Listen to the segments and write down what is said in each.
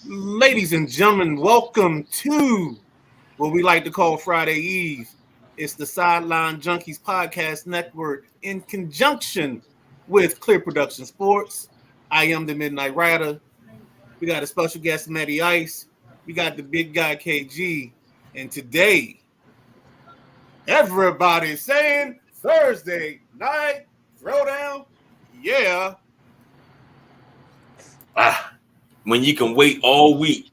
Ladies and gentlemen, welcome to what we like to call Friday Eve. It's the Sideline Junkies Podcast Network in conjunction with Clear Production Sports. I am the Midnight Rider. We got a special guest, Matty Ice. We got the big guy, KG. And today, everybody's saying Thursday night throwdown. Yeah. When you can wait all week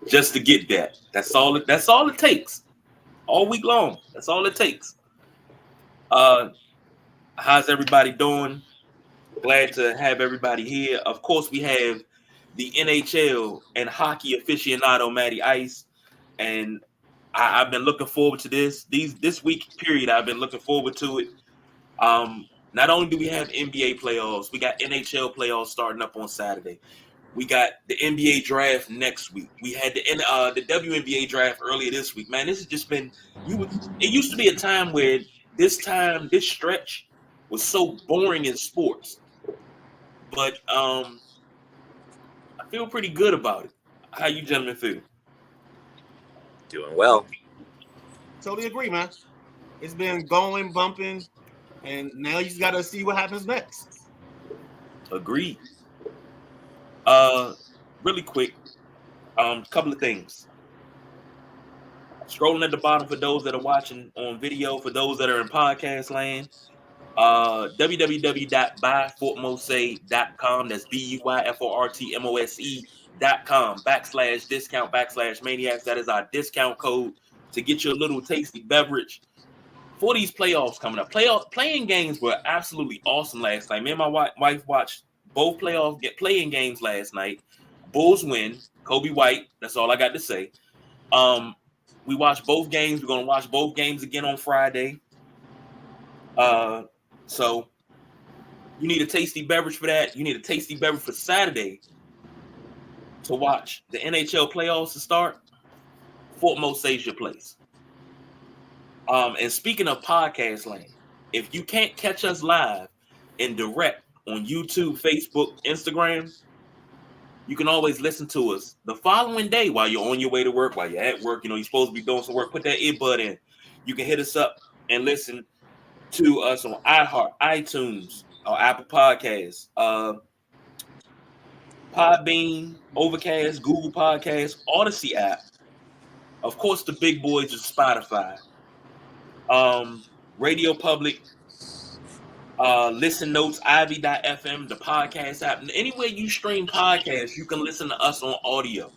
just to get that. That's all it takes. All week long. That's all it takes. How's everybody doing? Glad to have everybody here. Of course, we have the NHL and hockey aficionado Matty Ice. And I've been looking forward to this week period. I've been looking forward to it. Not only do we have NBA playoffs, we got NHL playoffs starting up on Saturday. We got the NBA draft next week. We had the WNBA draft earlier this week. Man, this has just been it used to be a time where this stretch was so boring in sports. But I feel pretty good about it. How you gentlemen feel? Doing well. Totally agree, man. It's been going, bumping, and now you just got to see what happens next. Agreed. Really quick, couple of things. Scrolling at the bottom for those that are watching on video, for those that are in podcast land, www.buyfortmose.com. That's BUYFORTMOSE.com /discount/maniacs. That is our discount code to get you a little tasty beverage for these playoffs coming up. Playing games were absolutely awesome last night. Me and my wife watched both playing games last night. Bulls win. Kobe White. That's all I got to say. We watched both games. We're going to watch both games again on Friday. So you need a tasty beverage for that. You need a tasty beverage for Saturday to watch the NHL playoffs to start. Fort Mose is your place. And speaking of podcast land, if you can't catch us live and direct on YouTube, Facebook, Instagram, you can always listen to us the following day while you're on your way to work, while you're at work. You know, you're supposed to be doing some work. Put that earbud in. You can hit us up and listen to us on iHeart, iTunes, or Apple Podcasts, Podbean, Overcast, Google Podcasts, Odyssey app. Of course, the big boys are Spotify, Radio Public, Listen Notes, Ivy.fm, the podcast app. And anywhere you stream podcasts, you can listen to us on audio.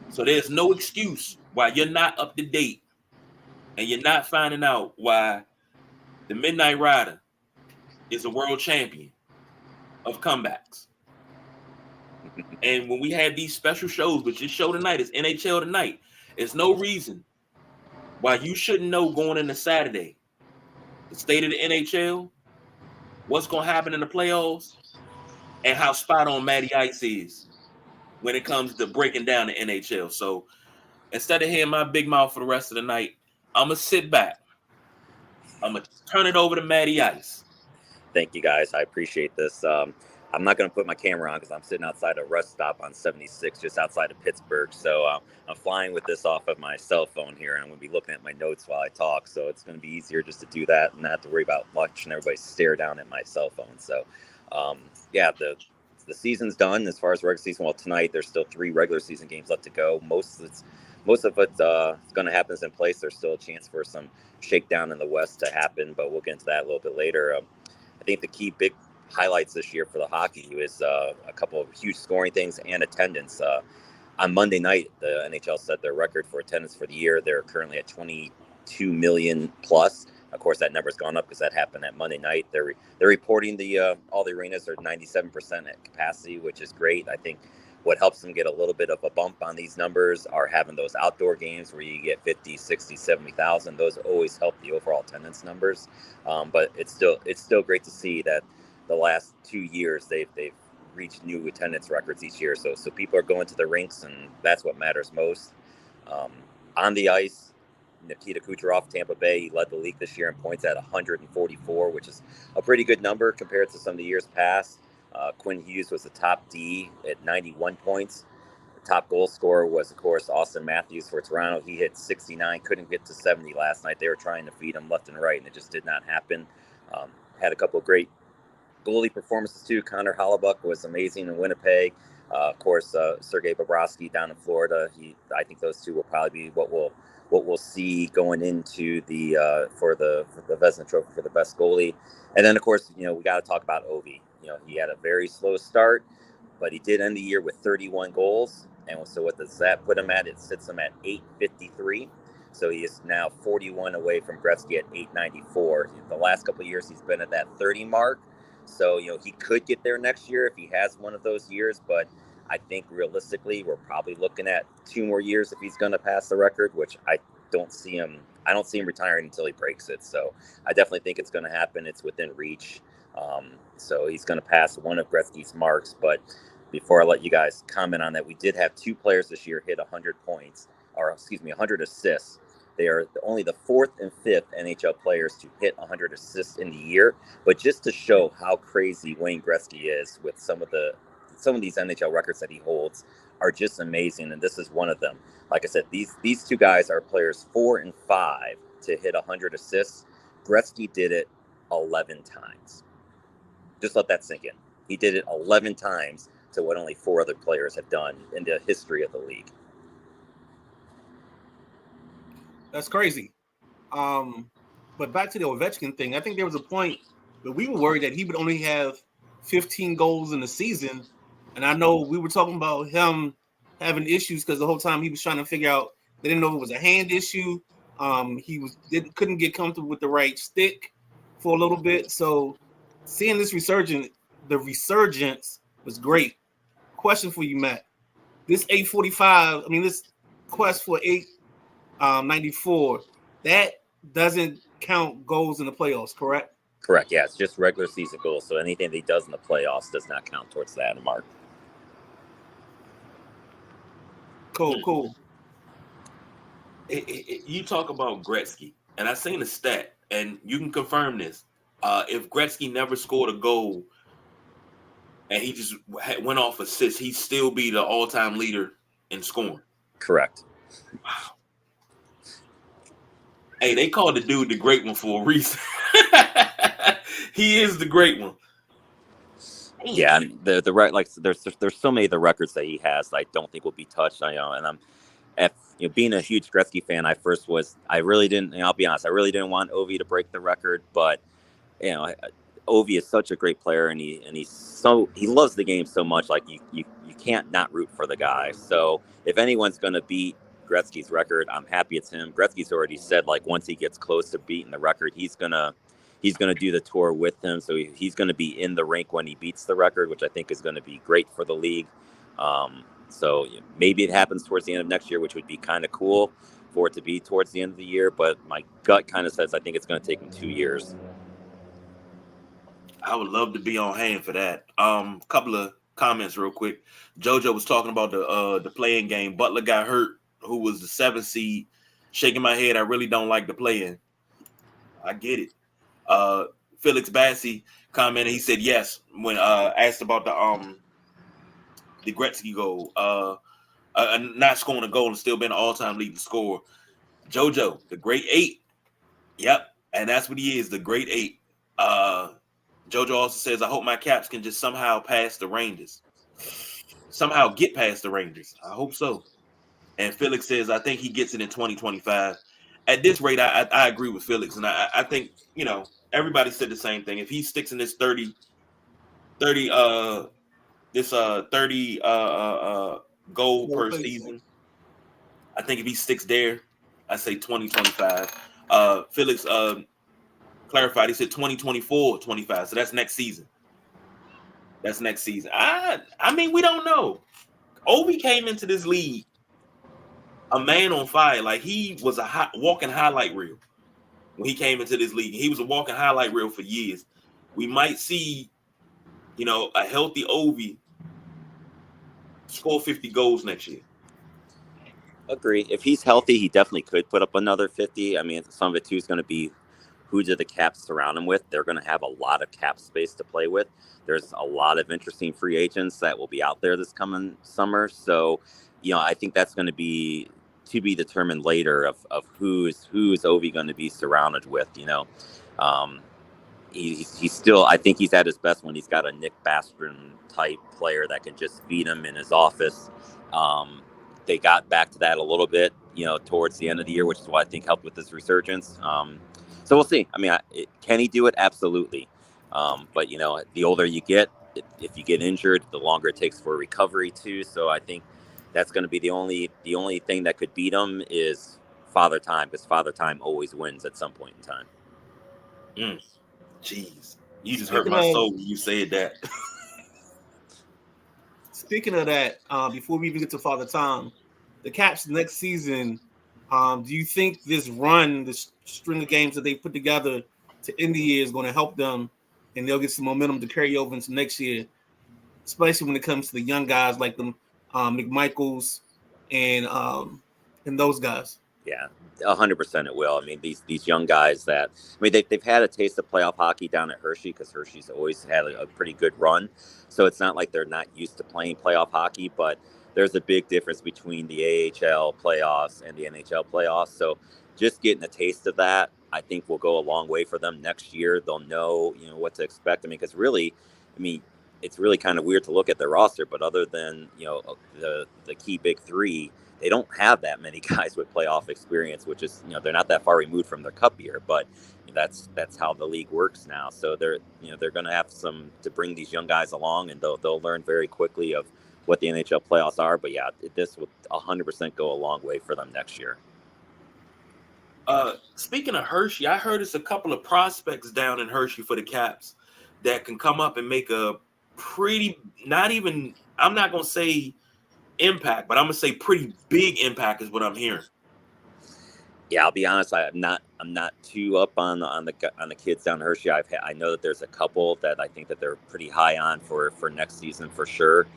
So there's no excuse why you're not up to date and you're not finding out why the Midnight Rider is a world champion of comebacks. And when we have these special shows, which this show tonight is NHL Tonight, there's no reason why you shouldn't know going into Saturday the state of the NHL, what's going to happen in the playoffs, and how spot on Matty Ice is when it comes to breaking down the NHL. So instead of hearing my big mouth for the rest of the night, I'm going to sit back. I'm going to turn it over to Matty Ice. Thank you, guys. I appreciate this. I'm not going to put my camera on because I'm sitting outside a rest stop on 76, just outside of Pittsburgh. So I'm flying with this off of my cell phone here, and I'm going to be looking at my notes while I talk. So it's going to be easier just to do that and not have to worry about watching everybody stare down at my cell phone. So, the season's done as far as regular season. Well, tonight there's still 3 regular season games left to go. Most of it's going to happen is in place. There's still a chance for some shakedown in the West to happen, but we'll get into that a little bit later. I think the key big highlights this year for the hockey is a couple of huge scoring things and attendance. On Monday night, the NHL set their record for attendance for the year. They're currently at 22 million plus. Of course, that number's gone up because that happened at Monday night. They're reporting all the arenas are 97% at capacity, which is great. I think what helps them get a little bit of a bump on these numbers are having those outdoor games where you get 50, 60, 70,000. Those always help the overall attendance numbers. But it's still great to see that the last 2 years they've reached new attendance records each year. So people are going to the rinks, and that's what matters most. On the ice, Nikita Kucherov, Tampa Bay, he led the league this year in points at 144, which is a pretty good number compared to some of the years past. Quinn Hughes was the top D at 91 points. top goal scorer was, of course, Austin Matthews for Toronto. He hit 69, couldn't get to 70 last night. They were trying to feed him left and right, and it just did not happen. Had a couple of great goalie performances too. Connor Hollebuck was amazing in Winnipeg. Of course, Sergei Bobrovsky down in Florida. I think those two will probably be what we'll see going into the for the Vezina Trophy for the best goalie. And then, of course, we got to talk about Ovi. He had a very slow start, but he did end the year with 31 goals. And so what does that put him at? It sits him at 853. So he is now 41 away from Gretzky at 894. The last couple of years, he's been at that 30 mark. So, he could get there next year if he has one of those years. But I think realistically, we're probably looking at 2 more years if he's going to pass the record, which I don't see him retiring until he breaks it. So I definitely think it's going to happen. It's within reach. So he's going to pass one of Gretzky's marks. But before I let you guys comment on that, we did have 2 players this year hit 100 100 assists. They are only the 4th and 5th NHL players to hit 100 assists in the year. But just to show how crazy Wayne Gretzky is with some of these NHL records that he holds are just amazing, and this is one of them. Like I said, these 2 guys are players 4 and 5 to hit 100 assists. Gretzky did it 11 times. Just let that sink in. He did it 11 times to what only 4 other players have done in the history of the league. That's crazy. But back to the Ovechkin thing, I think there was a point that we were worried that he would only have 15 goals in the season. And I know we were talking about him having issues because the whole time he was trying to figure out, they didn't know if it was a hand issue. He couldn't get comfortable with the right stick for a little bit. So seeing this resurgence was great. Question for you, Matt. This 845, this quest for 894, that doesn't count goals in the playoffs, correct? Correct. Yeah, it's just regular season goals. So anything that he does in the playoffs does not count towards that mark. Cool. You talk about Gretzky, and I seen a stat, and you can confirm this. If Gretzky never scored a goal and he just went off assists, he'd still be the all-time leader in scoring. Correct. Wow. Hey, they called the dude the great one for a reason. He is the great one. Yeah, and there's so many of the records that he has that I don't think will be touched. And I'm being a huge Gretzky fan, I'll be honest, I really didn't want Ovi to break the record, but Ovi is such a great player, and he loves the game so much. Like you can't not root for the guy. So if anyone's going to beat Gretzky's record, I'm happy it's him. Gretzky's already said, like, once he gets close to beating the record, he's gonna do the tour with him. So he's gonna be in the rink when he beats the record, which I think is going to be great for the league. So maybe it happens towards the end of next year, which would be kind of cool for it to be towards the end of the year. But my gut kind of says I think it's going to take him 2 years. I would love to be on hand for that. Couple of comments real quick. JoJo was talking about the playing game. Butler got hurt, who was the 7th seed. Shaking my head. I really don't like the play-in. I get it. Felix Bassi commented. He said yes when asked about the Gretzky goal. Not scoring a goal and still being an all-time leading scorer. JoJo, the great 8. Yep, and that's what he is, the great 8. JoJo also says, I hope my Caps can just somehow pass the Rangers. Somehow get past the Rangers. I hope so. And Felix says, I think he gets it in 2025. At this rate, I agree with Felix. And I think, everybody said the same thing. If he sticks in this 30 goal per season, I think if he sticks there, I say 2025. Felix clarified, he said 2024-25. So that's next season. I mean, we don't know. Ovi came into this league a man on fire. Like, he was a walking highlight reel when he came into this league. He was a walking highlight reel for years. We might see, a healthy Ovi score 50 goals next year. Agree. If he's healthy, he definitely could put up another 50. I mean, some of it too is going to be who do the Caps surround him with. They're going to have a lot of cap space to play with. There's a lot of interesting free agents that will be out there this coming summer. So I think that's going to be determined later of who is Ovi going to be surrounded with. Um, he's still, I think he's at his best when he's got a Nick Bastrand type player that can just feed him in his office. They got back to that a little bit, towards the end of the year, which is what I think helped with his resurgence. So we'll see. I mean, can he do it? Absolutely. But the older you get, if you get injured, the longer it takes for recovery too. So I think that's going to be the only thing that could beat him is Father Time, because Father Time always wins at some point in time. Jeez, you just hurt my soul when you said that. Speaking of that, before we even get to Father Time, the Caps next season, do you think this run, this string of games that they put together to end the year is going to help them, and they'll get some momentum to carry over into next year, especially when it comes to the young guys like them, McMichaels and those guys? Yeah, 100% it will. I mean, these young guys they've had a taste of playoff hockey down at Hershey, because Hershey's always had a pretty good run. So it's not like they're not used to playing playoff hockey, but there's a big difference between the AHL playoffs and the NHL playoffs. So just getting a taste of that, I think, will go a long way for them next year. They'll know, what to expect. I mean, because really, it's really kind of weird to look at their roster, but other than, the key big three, they don't have that many guys with playoff experience, which is, they're not that far removed from their cup year, but that's how the league works now. So they're going to have to bring these young guys along, and they'll learn very quickly of what the NHL playoffs are. But yeah, this will 100% go a long way for them next year. Speaking of Hershey, I heard it's a couple of prospects down in Hershey for the Caps that can come up and make a pretty, I'm not going to say impact, but I'm going to say pretty big impact is what I'm hearing. Yeah, I'll be honest. I'm not too up on the kids down in Hershey. I know that there's a couple that I think that they're pretty high on for next season for sure.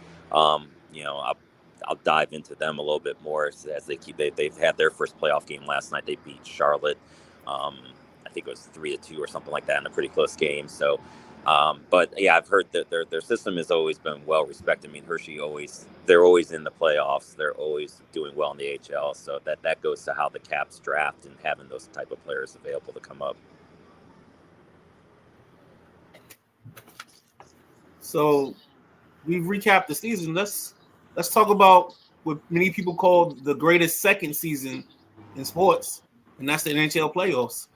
I'll dive into them a little bit more as they've had their first playoff game last night. They beat Charlotte. I think it was 3-2 or something like that in a pretty close game. So, but yeah, I've heard that their system has always been well respected. I mean, Hershey they're always in the playoffs. They're always doing well in the AHL. So that goes to how the Caps draft and having those type of players available to come up. So we've recapped the season. Let's talk about what many people call the greatest second season in sports, and that's the NHL playoffs.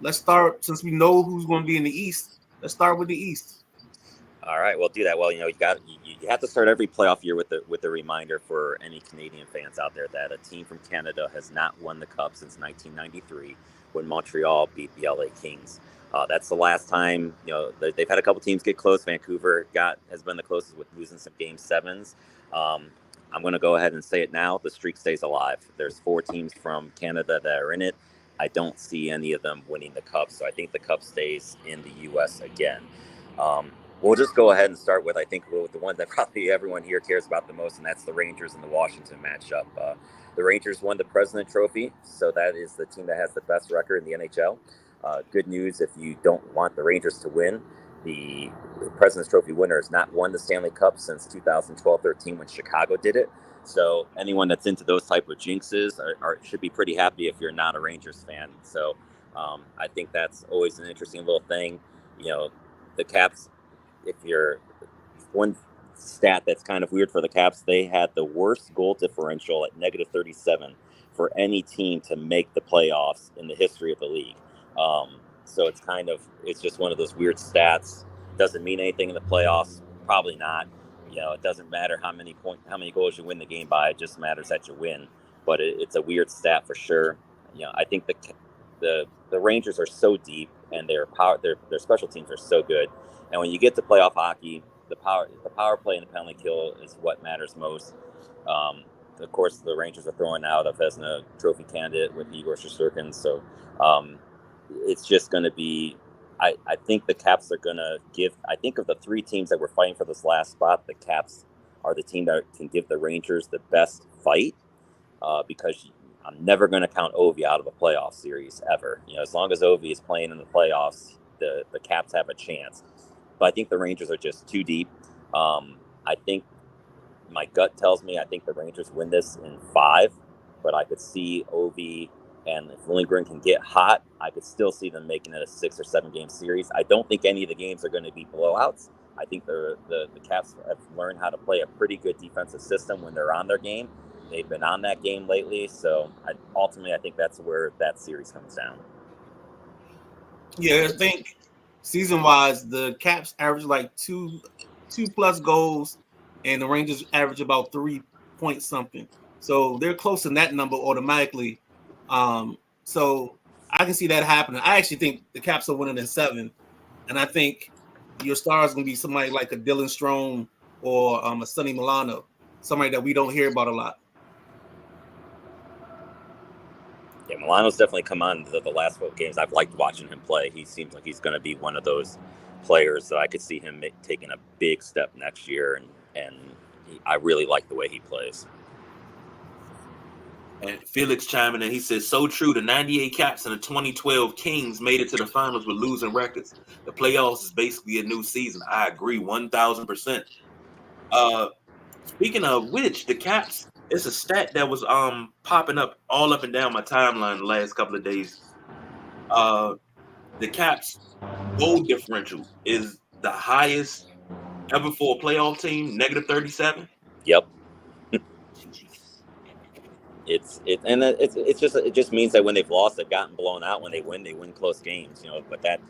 Let's start, since we know who's going to be in the East. Let's start with the East. All right, well, do that. Well, you have to start every playoff year with a reminder for any Canadian fans out there that a team from Canada has not won the Cup since 1993, when Montreal beat the LA Kings. That's the last time. They've had a couple teams get close. Vancouver has been the closest with losing some Game 7s. I'm going to go ahead and say it now. The streak stays alive. There's 4 teams from Canada that are in it. I don't see any of them winning the Cup, so I think the Cup stays in the U.S. again. We'll just go ahead and start with, I think, the one that probably everyone here cares about the most, and that's the Rangers and the Washington matchup. The Rangers won the President Trophy, so that is the team that has the best record in the NHL. Good news if you don't want the Rangers to win. The President's Trophy winner has not won the Stanley Cup since 2012-13 when Chicago did it. So anyone that's into those type of jinxes should be pretty happy if you're not a Rangers fan. So I think that's always an interesting little thing. The Caps, one stat that's kind of weird for the Caps, they had the worst goal differential at -37 for any team to make the playoffs in the history of the league. So it's just one of those weird stats. Doesn't mean anything in the playoffs. Probably not. It doesn't matter how many goals you win the game by. It just matters that you win. But it's a weird stat for sure. I think the Rangers are so deep, and their special teams are so good. And when you get to playoff hockey, the power play and the penalty kill is what matters most. Of course, the Rangers are throwing out a Vezina Trophy candidate with Igor Shesterkin. So it's just going to be, I think the Caps are going to I think of the 3 teams that were fighting for this last spot, the Caps are the team that can give the Rangers the best fight, because I'm never going to count Ovi out of a playoff series ever. As long as Ovi is playing in the playoffs, the Caps have a chance. But I think the Rangers are just too deep. I think, my gut tells me I think the Rangers win this in 5, but I could see Ovi, and if Lindgren can get hot, I could still see them making it a 6 or 7 game series. I don't think any of the games are going to be blowouts. I think the Caps have learned how to play a pretty good defensive system when they're on their game. They've been on that game lately, so ultimately I think that's where that series comes down. Yeah, I think season-wise, the Caps average like two plus goals, and the Rangers average about 3 point something. So they're close to that number automatically. So I can see that happening. I actually think the Caps are winning in 7, and I think your star is going to be somebody like a Dylan Strome or a Sonny Milano, somebody that we don't hear about a lot. Yeah, Milano's definitely come on the last 12 games. I've liked watching him play. He seems like he's going to be one of those players that I could see him taking a big step next year, and I really like the way he plays. And Felix chiming in, he says, so true, the 98 Caps and the 2012 Kings made it to the finals with losing records. The playoffs is basically a new season. I agree 1,000%. Speaking of which, the Caps, it's a stat that was popping up all up and down my timeline the last couple of days. The Caps goal differential is the highest ever for a playoff team, -37. Yep. It just means that when they've lost, they've gotten blown out. When they win close games, But that,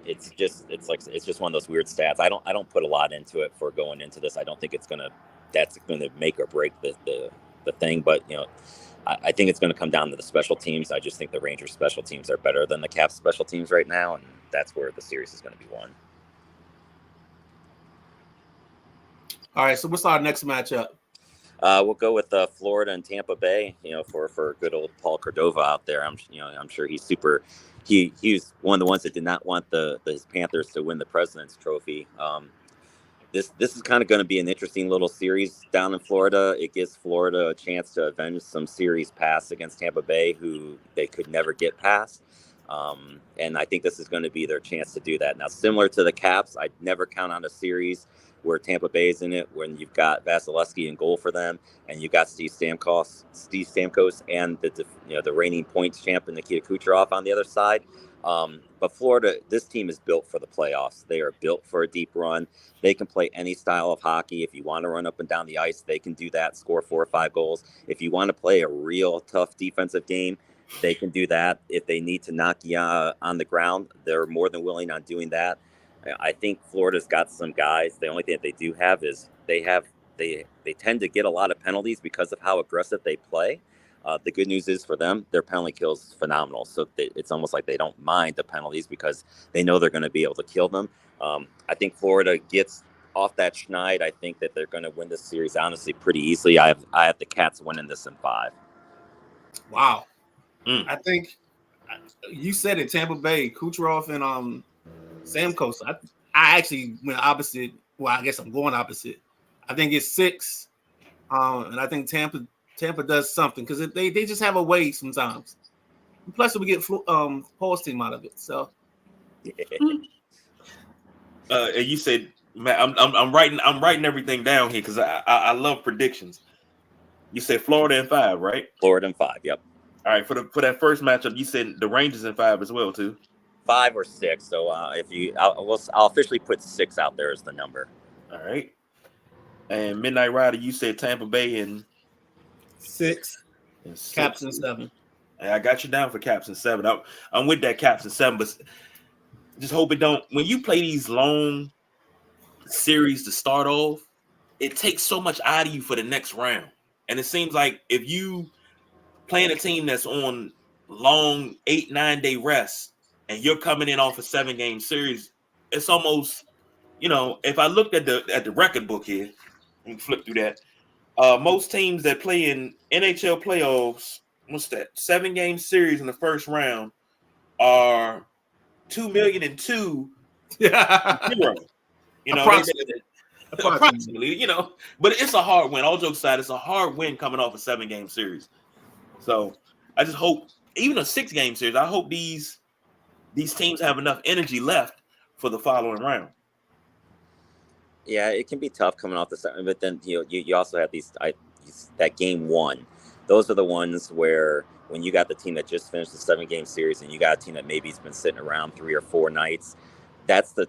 it's just one of those weird stats. I don't put a lot into it for going into this. I don't think that's gonna make or break the thing. But I think it's going to come down to the special teams. I just think the Rangers special teams are better than the Caps special teams right now, and that's where the series is going to be won. All right, so what's our next matchup? We'll go with Florida and Tampa Bay. For good old Paul Cordova out there. I'm sure he's super. He's one of the ones that did not want his Panthers to win the President's Trophy. This is kind of going to be an interesting little series down in Florida. It gives Florida a chance to avenge some series past against Tampa Bay, who they could never get past. And I think this is going to be their chance to do that. Now, similar to the Caps, I'd never count on a series where Tampa Bay's in it when you've got Vasilevsky in goal for them, and you've got Steve Stamkos and the reigning points champion Nikita Kucherov on the other side. But Florida, this team is built for the playoffs. They are built for a deep run. They can play any style of hockey. If you want to run up and down the ice, they can do that, score 4 or 5 goals. If you want to play a real tough defensive game, they can do that. If they need to knock you on the ground, they're more than willing on doing that. I think Florida's got some guys. The only thing that they do have is they tend to get a lot of penalties because of how aggressive they play. The good news is for them, their penalty kill is phenomenal. So it's almost like they don't mind the penalties because they know they're going to be able to kill them. I think Florida gets off that schneid. I think that they're going to win this series, honestly, pretty easily. I have the Cats winning this in 5. Wow. I think you said it, Tampa Bay, Kucherov and Stamkos. I actually went opposite. Well, I guess I'm going opposite. I think it's 6. And I think Tampa does something because they just have a way sometimes. And plus, we get Paul's team out of it. So, and you said, man, I'm writing everything down here because I love predictions. You said Florida in 5, right? Florida in 5. Yep. All right, for that first matchup, you said the Rangers in 5 as well too. 5 or 6. So I'll officially put 6 out there as the number. All right. And Midnight Rider, you said Tampa Bay in 6. Caps in 7. I got you down for Caps in 7. I'm with that Caps in 7, but just hope it don't. When you play these long series to start off, it takes so much out of you for the next round. And it seems like if you playing a team that's on long 8-9 day rest and you're coming in off a 7-game series, it's almost, if I looked at the record book here and flip through that, most teams that play in NHL playoffs, what's that, 7-game series in the first round are 2,000,002 0. Approximately, but it's a hard win. All jokes aside, it's a hard win coming off a 7-game series. So I just hope, even a 6-game series, I hope these teams have enough energy left for the following round. Yeah, it can be tough coming off the start, but then you also have that game one. Those are the ones where when you got the team that just finished the 7-game series and you got a team that maybe's been sitting around 3 or 4 nights, that's the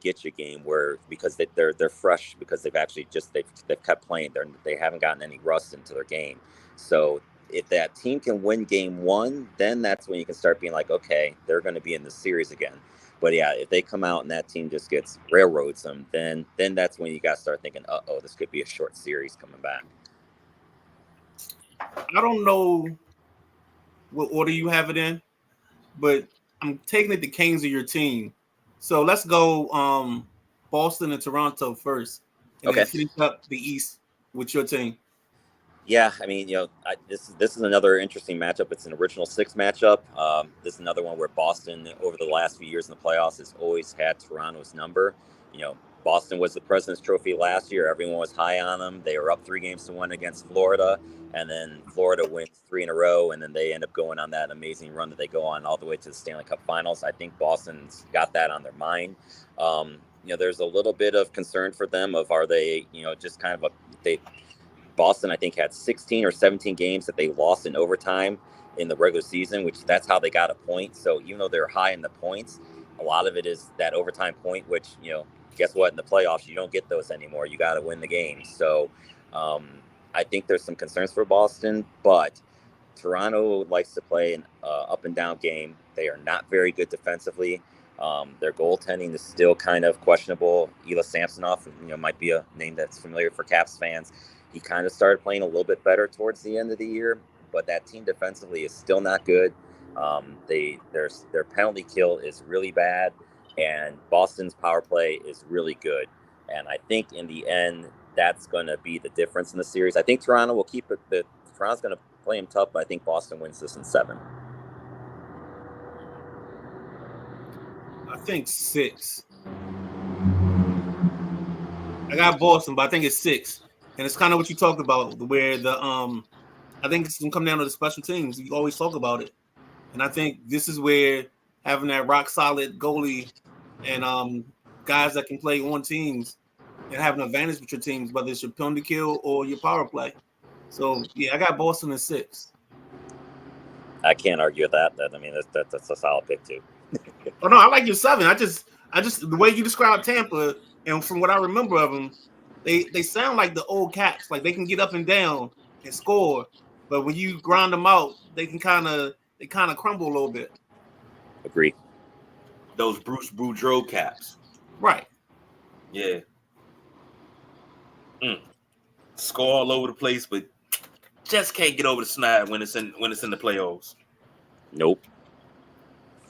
get you game where because they're fresh because they've kept playing, they haven't gotten any rust into their game. So if that team can win game one, then that's when you can start being like, okay, they're going to be in the series again. But yeah, if they come out and that team just gets railroads them, then that's when you got to start thinking, this could be a short series coming back. I don't know what order you have it in, but I'm taking it the Kings are your team. So let's go Boston and Toronto first, and then Okay. finish up the East with your team. Yeah, I mean, this is another interesting matchup. It's an original 6 matchup. This is another one where Boston, over the last few years in the playoffs, has always had Toronto's number. Boston was the President's Trophy last year. Everyone was high on them. They were up 3-1 against Florida, and then Florida wins 3 in a row, and then they end up going on that amazing run that they go on all the way to the Stanley Cup Finals. I think Boston's got that on their mind. There's a little bit of concern for them of are they, just kind of Boston, I think, had 16 or 17 games that they lost in overtime in the regular season, which that's how they got a point. So even though they're high in the points, a lot of it is that overtime point, which, guess what? In the playoffs, you don't get those anymore. You got to win the game. So I think there's some concerns for Boston, but Toronto likes to play an up and down game. They are not very good defensively. Their goaltending is still kind of questionable. Ilya Samsonov, might be a name that's familiar for Caps fans. He kind of started playing a little bit better towards the end of the year, but that team defensively is still not good. Their penalty kill is really bad, and Boston's power play is really good. And I think in the end, that's going to be the difference in the series. I think Toronto will keep it. Toronto's going to play him tough, but I think Boston wins this in 7. I think 6. I got Boston, but I think it's 6. And it's kind of what you talked about, where I think it's gonna come down to the special teams. You always talk about it, and I think this is where having that rock solid goalie and guys that can play on teams and have an advantage with your teams, whether it's your penalty kill or your power play. So yeah, I got Boston in 6. I can't argue with that. I mean, that's a solid pick too. Oh no, I like your 7. I just the way you describe Tampa, and from what I remember of them, they sound like the old Caps. Like they can get up and down and score, but when you grind them out, they kind of crumble a little bit. Agree. Those Bruce Boudreau Caps. Right. Yeah. Score all over the place, but just can't get over the snide when it's in the playoffs. Nope.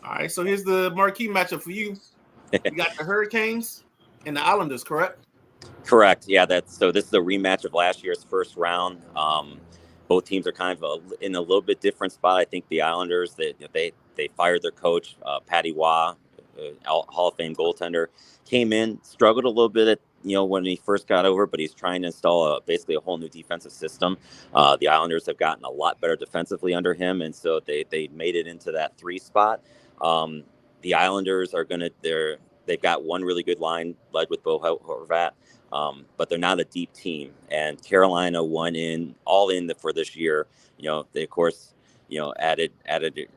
All right, so here's the marquee matchup for you. You got the Hurricanes and the Islanders, correct? Correct. Yeah, this is a rematch of last year's first round. Both teams are kind of in a little bit different spot. I think the Islanders, they fired their coach, Patty Waugh, Hall of Fame goaltender, came in, struggled a little bit at when he first got over, but he's trying to install basically a whole new defensive system. The Islanders have gotten a lot better defensively under him, and so they made it into that 3 spot. The Islanders they've got one really good line led with Bo Horvat, but they're not a deep team. And Carolina won all in for this year. They of course added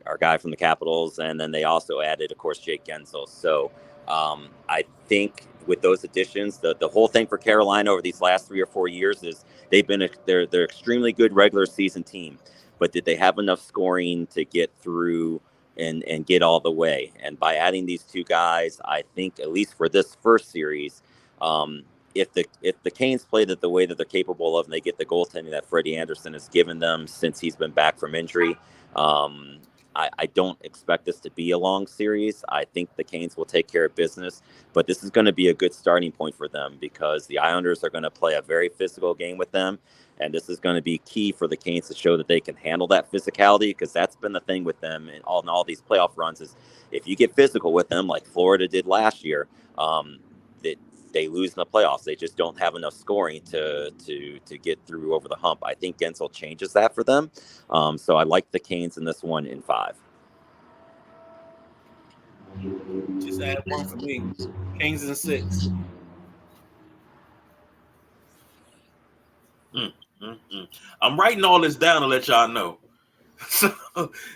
our guy from the Capitals, and then they also added, of course, Jake Gensel. So I think with those additions, the whole thing for Carolina over these last 3 or 4 years is they're extremely good regular season team, but did they have enough scoring to get through and get all the way? And by adding these 2 guys, I think at least for this first series, if the Canes play the way that they're capable of, and they get the goaltending that Freddie Anderson has given them since he's been back from injury, I don't expect this to be a long series. I think the Canes will take care of business, but this is going to be a good starting point for them because the Islanders are going to play a very physical game with them. And this is going to be key for the Canes to show that they can handle that physicality, because that's been the thing with them in all these playoff runs is if you get physical with them, like Florida did last year, they lose in the playoffs. They just don't have enough scoring to get through over the hump. I think Gensel changes that for them. So I like the Canes in this one in 5. Just add 1 for me. Canes in 6. I'm writing all this down to let y'all know. So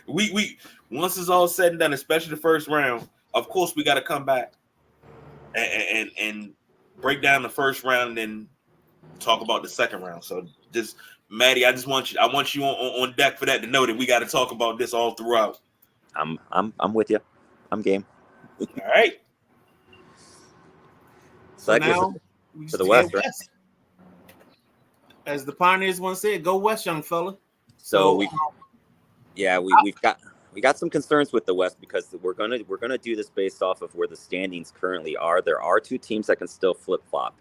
we once it's all said and done, especially the first round, of course we got to come back and break down the first round and then talk about the second round. So just Maddie, I want you on deck for that, to know that we got to talk about this all throughout. I'm with you. I'm game. All right. So now we to the West, right? West. As the Pioneers once said, go West, young fella. So we got some concerns with the West because we're gonna do this based off of where the standings currently are. There are two teams that can still flip flop.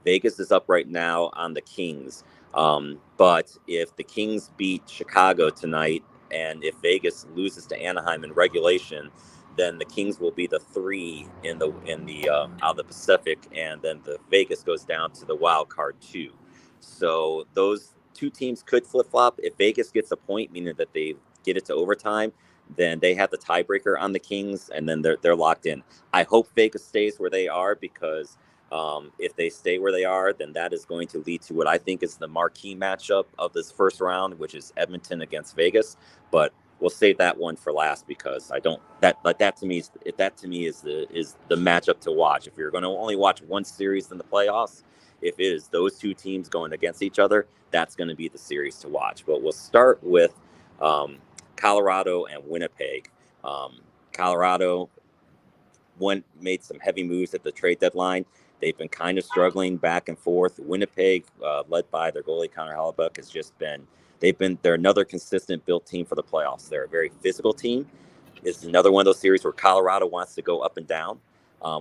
Vegas is up right now on the Kings, but if the Kings beat Chicago tonight, and if Vegas loses to Anaheim in regulation, then the Kings will be the 3 in the out of the Pacific, and then the Vegas goes down to the wild card 2. So those two teams could flip-flop. If Vegas gets a point, meaning that they get it to overtime, then they have the tiebreaker on the Kings, and then they're locked in. I hope Vegas stays where they are, because if they stay where they are, then that is going to lead to what I think is the marquee matchup of this first round, which is Edmonton against Vegas. But we'll save that one for last, because I don't that to me is the matchup to watch. If you're going to only watch one series in the playoffs, if it is those two teams going against each other, that's going to be the series to watch. But we'll start with Colorado and Winnipeg. Colorado made some heavy moves at the trade deadline. They've been kind of struggling back and forth. Winnipeg, led by their goalie Connor Hellebuyck, has just been they're another consistent built team for the playoffs. They're a very physical team. It's another one of those series where Colorado wants to go up and down.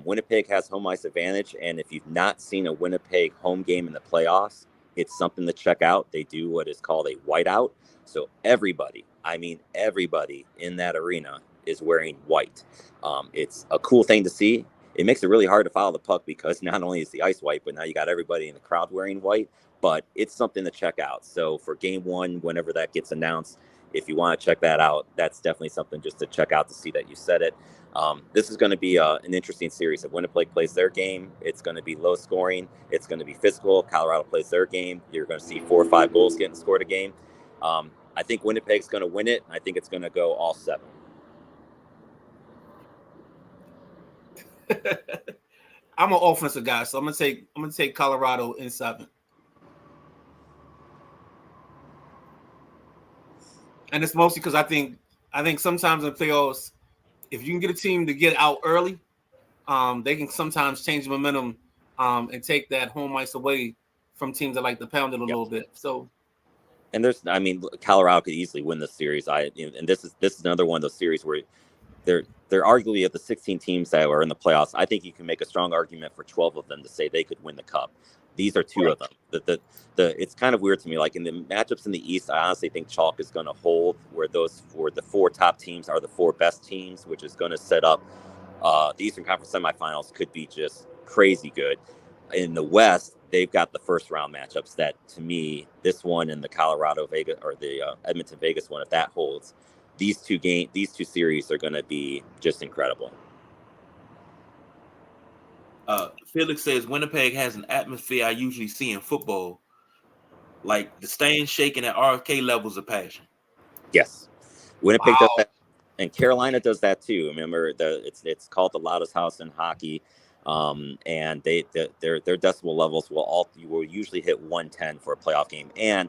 Winnipeg has home ice advantage, and if you've not seen a Winnipeg home game in the playoffs, it's something to check out. They do what is called a whiteout. So everybody in that arena is wearing white. It's a cool thing to see. It makes it really hard to follow the puck, because not only is the ice white, but now you got everybody in the crowd wearing white. But it's something to check out. So for game 1, whenever that gets announced, if you want to check that out, that's definitely something just to check out to see that you said it. This is going to be an interesting series. If Winnipeg plays their game, it's going to be low scoring. It's going to be physical. Colorado plays their game. You're going to see 4 or 5 goals getting scored a game. I think Winnipeg's going to win it. I think it's going to go all 7. I'm an offensive guy, so I'm gonna take Colorado in 7. And it's mostly because I think sometimes in the playoffs, if you can get a team to get out early, they can sometimes change the momentum and take that home ice away from teams that like to pound it a little bit. So, and Colorado could easily win this series. And this is another one of those series where they're arguably, of the 16 teams that are in the playoffs, I think you can make a strong argument for 12 of them to say they could win the cup. These are 2 of them. It's kind of weird to me. Like in the matchups in the East, I honestly think chalk is going to hold, where the 4 top teams are the 4 best teams, which is going to set up the Eastern Conference semifinals could be just crazy good. In the West, they've got the first round matchups that, to me, this one and the Colorado Vegas, or the Edmonton Vegas one, if that holds, these two series are going to be just incredible. Felix says Winnipeg has an atmosphere I usually see in football, like the stands shaking at RFK levels of passion. Yes, Winnipeg does that, and Carolina does that too. Remember, it's called the loudest house in hockey, and their decibel levels will usually hit 110 for a playoff game. And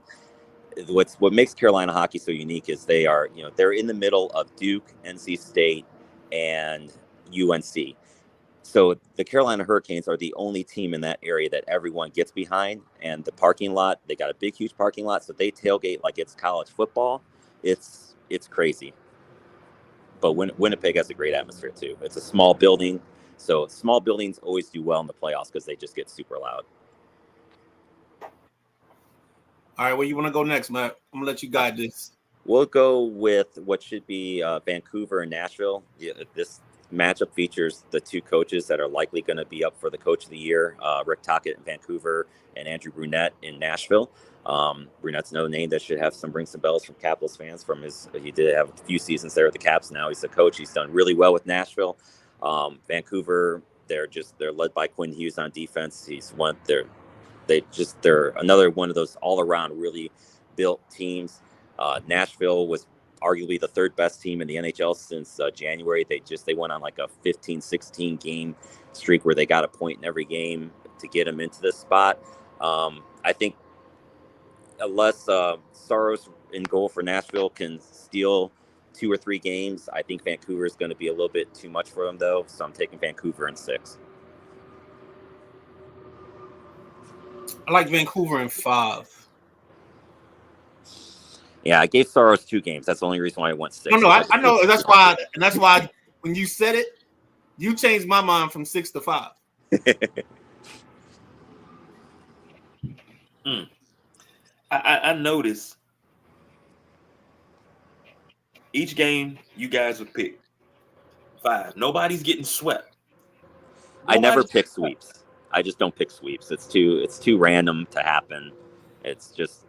what makes Carolina hockey so unique is they're in the middle of Duke, NC State, and UNC. So the Carolina Hurricanes are the only team in that area that everyone gets behind, and the parking lot, they got a big, huge parking lot, so they tailgate like it's college football. It's crazy. But Winnipeg has a great atmosphere too. It's a small building, so small buildings always do well in the playoffs because they just get super loud. All right, where you want to go next, Matt? I'm gonna let you guide this. We'll go with what should be Vancouver and Nashville. This matchup features the 2 coaches that are likely going to be up for the Coach of the Year, Rick Tocchet in Vancouver and Andrew Brunette in Nashville. Brunette's no name that should bring some bells from Capitals fans. He did have a few seasons there with the Caps. Now he's the coach. He's done really well with Nashville. Vancouver, they're led by Quinn Hughes on defense. He's they're another one of those all around really built teams. Nashville was arguably the third best team in the NHL since January. They went on like a 15-16 game streak where they got a point in every game to get them into this spot. I think unless Saros in goal for Nashville can steal 2 or 3 games, I think Vancouver is going to be a little bit too much for them, though. So I'm taking Vancouver in 6. I like Vancouver in 5. Yeah, I gave Saros 2 games. That's the only reason why I went 6. No, I know. That's why when you said it, you changed my mind from 6 to 5. I noticed each game you guys would pick 5. Nobody's getting swept. I never pick sweeps. I just don't pick sweeps. It's too random to happen. It's just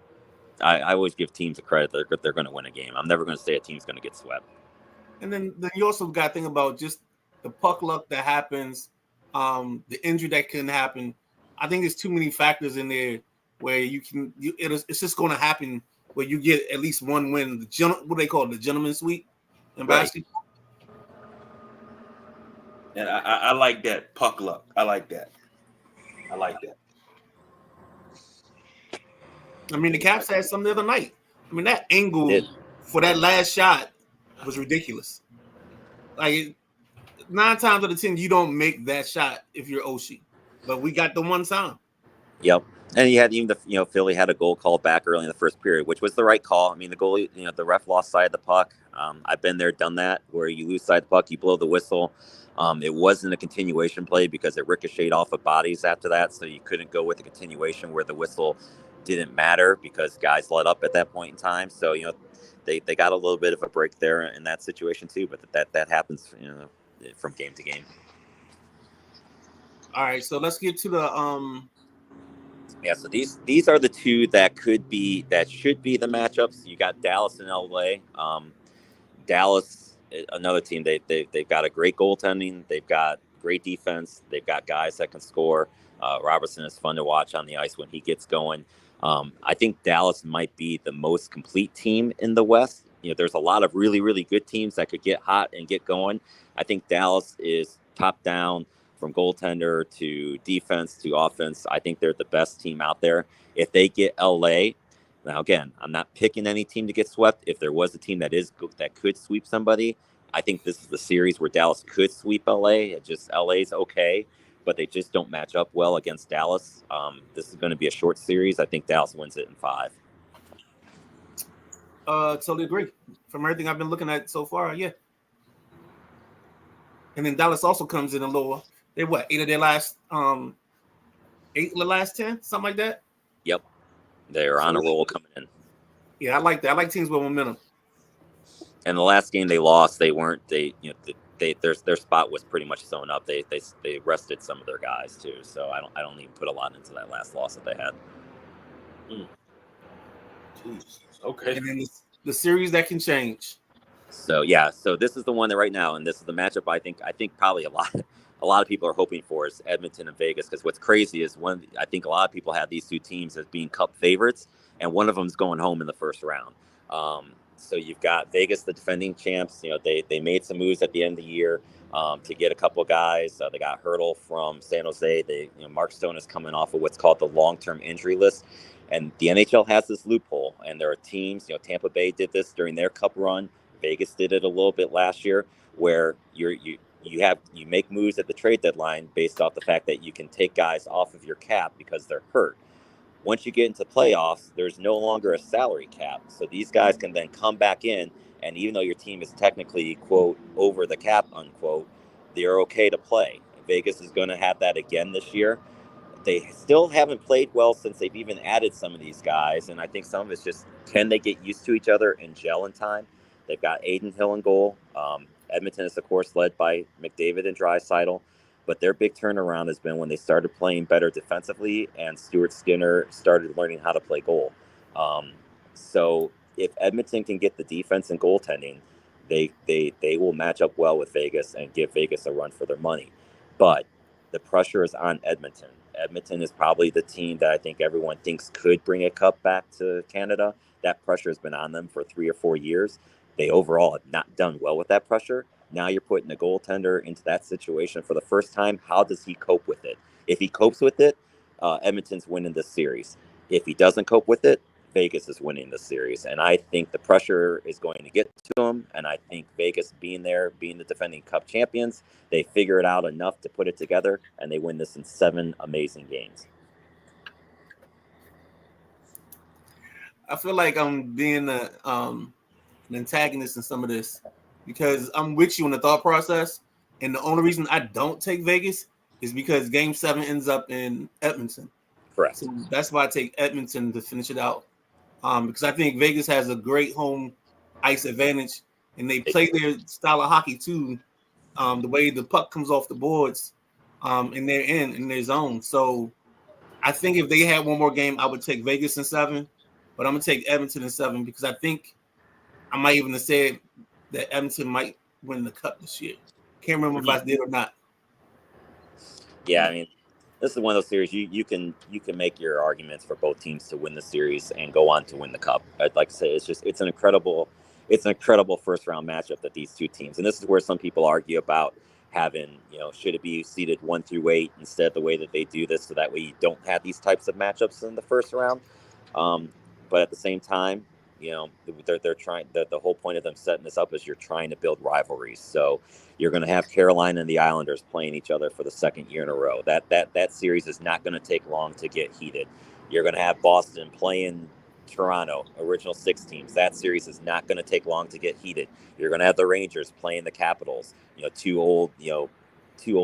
I always give teams a credit that they're going to win a game. I'm never going to say a team's going to get swept. And then you also got to think about just the puck luck that happens, the injury that can happen. I think there's too many factors in there where it's just going to happen where you get at least one win. What do they call it? The gentleman's sweep in basketball. And I like that puck luck. I like that. I mean, the Caps had some the other night. I mean, that angle for that last shot was ridiculous. Like 9 times out of 10, you don't make that shot if you're Oshie, but we got the one time. Yep, and you had even Philly had a goal called back early in the first period, which was the right call. I mean, the goalie, the ref lost side of the puck. I've been there, done that, where you lose side of the puck, you blow the whistle. It wasn't a continuation play because it ricocheted off of bodies after that, so you couldn't go with a continuation where the whistle didn't matter because guys let up at that point in time. So they got a little bit of a break there in that situation too, but that happens from game to game. All right, so let's get to the so these are the 2 that should be the matchups. You got Dallas and LA. Dallas, another team, they've got a great goaltending, they've got great defense, they've got guys that can score. Robertson is fun to watch on the ice when he gets going. I think Dallas might be the most complete team in the West. There's a lot of really, really good teams that could get hot and get going. I think Dallas is top down from goaltender to defense to offense. I think they're the best team out there. If they get LA, now again, I'm not picking any team to get swept. If there was a team that could sweep somebody, I think this is the series where Dallas could sweep LA. LA's okay, but they just don't match up well against Dallas. This is going to be a short series. I think Dallas wins it in 5. Totally agree. From everything I've been looking at so far, yeah. And then Dallas also comes in a lower. They 8 of their last 8 of the last 10, something like that. Yep, they're on a roll coming in. Yeah, I like that. I like teams with momentum. And the last game they lost, their spot was pretty much sewn up. They rested some of their guys too. So I don't even put a lot into that last loss that they had. Jeez. Okay. And then the series that can change. So this is the one that right now, and this is the matchup I think probably a lot of people are hoping for is Edmonton and Vegas, because what's crazy is I think a lot of people have these 2 teams as being cup favorites, and one of them is going home in the first round. So you've got Vegas, the defending champs. They made some moves at the end of the year to get a couple of guys. They got Hurdle from San Jose. Mark Stone is coming off of what's called the long-term injury list, and the NHL has this loophole. And there are teams. Tampa Bay did this during their cup run. Vegas did it a little bit last year, where you make moves at the trade deadline based off the fact that you can take guys off of your cap because they're hurt. Once you get into playoffs, there's no longer a salary cap. So these guys can then come back in, and even though your team is technically, quote, over the cap, unquote, they're okay to play. Vegas is going to have that again this year. They still haven't played well since they've even added some of these guys, and I think some of it's just, can they get used to each other and gel in time? They've got Aiden Hill in goal. Edmonton is, of course, led by McDavid and Draisaitl. But their big turnaround has been when they started playing better defensively and Stuart Skinner started learning how to play goal. So if Edmonton can get the defense and goaltending, they will match up well with Vegas and give Vegas a run for their money. But the pressure is on Edmonton. Edmonton is probably the team that I think everyone thinks could bring a cup back to Canada. That pressure has been on them for 3 or 4 years. They overall have not done well with that pressure. Now you're putting a goaltender into that situation for the first time. How does he cope with it? If he copes with it, Edmonton's winning this series. If he doesn't cope with it, Vegas is winning this series. And I think the pressure is going to get to him. And I think Vegas being there, being the defending cup champions, they figure it out enough to put it together, and they win this in 7 amazing games. I feel like I'm being an antagonist in some of this because I'm with you in the thought process. And the only reason I don't take Vegas is because Game 7 ends up in Edmonton. Correct. So that's why I take Edmonton to finish it out. Because I think Vegas has a great home ice advantage, and they play their style of hockey too. The way the puck comes off the boards, and they're in their zone. So I think if they had one more game, I would take Vegas in 7, but I'm gonna take Edmonton in 7 because I think I might even have said that Edmonton might win the cup this year. Can't remember if I did or not. Yeah, I mean, this is one of those series you can make your arguments for both teams to win the series and go on to win the cup. I'd like to say it's an incredible first round matchup that these two teams, and this is where some people argue about having, should it be seeded 1 through 8 instead of the way that they do this, so that way you don't have these types of matchups in the first round. But at the same time, they're trying. The whole point of them setting this up is you're trying to build rivalries. So you're going to have Carolina and the Islanders playing each other for the second year in a row. That series is not going to take long to get heated. You're going to have Boston playing Toronto, original 6 teams. That series is not going to take long to get heated. You're going to have the Rangers playing the Capitals. Two old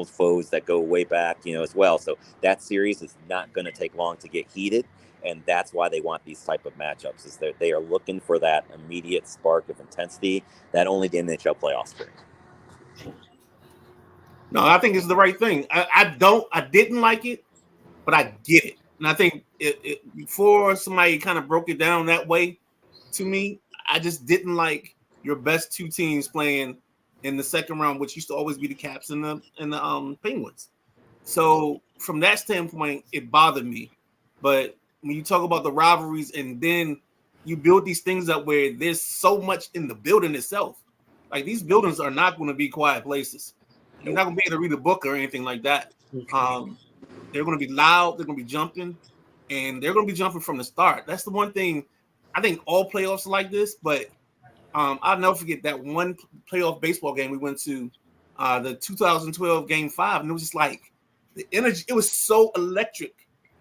foes that go way back, as well. So that series is not going to take long to get heated. And that's why they want these type of matchups, is that they are looking for that immediate spark of intensity that only the NHL playoffs bring. No, I think it's the right thing. I didn't like it, but I get it. And I think before somebody kind of broke it down that way to me, I just didn't like your best 2 teams playing in the second round, which used to always be the Caps and the Penguins. So from that standpoint, it bothered me. But when you talk about the rivalries and then you build these things up where there's so much in the building itself, like these buildings are not going to be quiet places. You're not going to be able to read a book or anything like that. They're going to be loud. They're going to be jumping, and they're going to be jumping from the start. That's the one thing. I think all playoffs are like this, but I'll never forget that one playoff baseball game we went to, the 2012 Game 5, and it was just like the energy. It was so electric.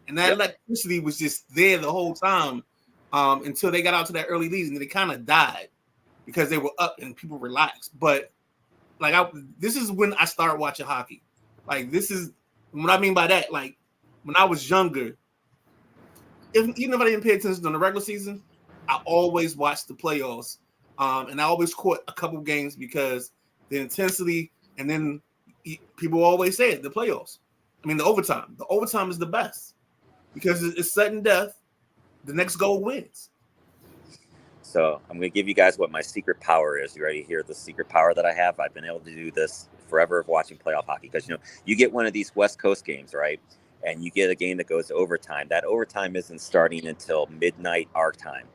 And that electricity was just there the whole time until they got out to that early lead, and then it kind of died because they were up and people relaxed. But this is when I started watching hockey. Like, this is what I mean by that. Like, when I was younger, even if I didn't pay attention during the regular season, I always watched the playoffs, and I always caught a couple games because the intensity, and then people always say it, the playoffs. I mean, the overtime. The overtime is the best. Because it's sudden death, the next goal wins. So I'm going to give you guys what my secret power is. You ready to hear the secret power that I have? I've been able to do this forever of watching playoff hockey. Because, you get one of these West Coast games, right? And you get a game that goes to overtime. That overtime isn't starting until midnight our time.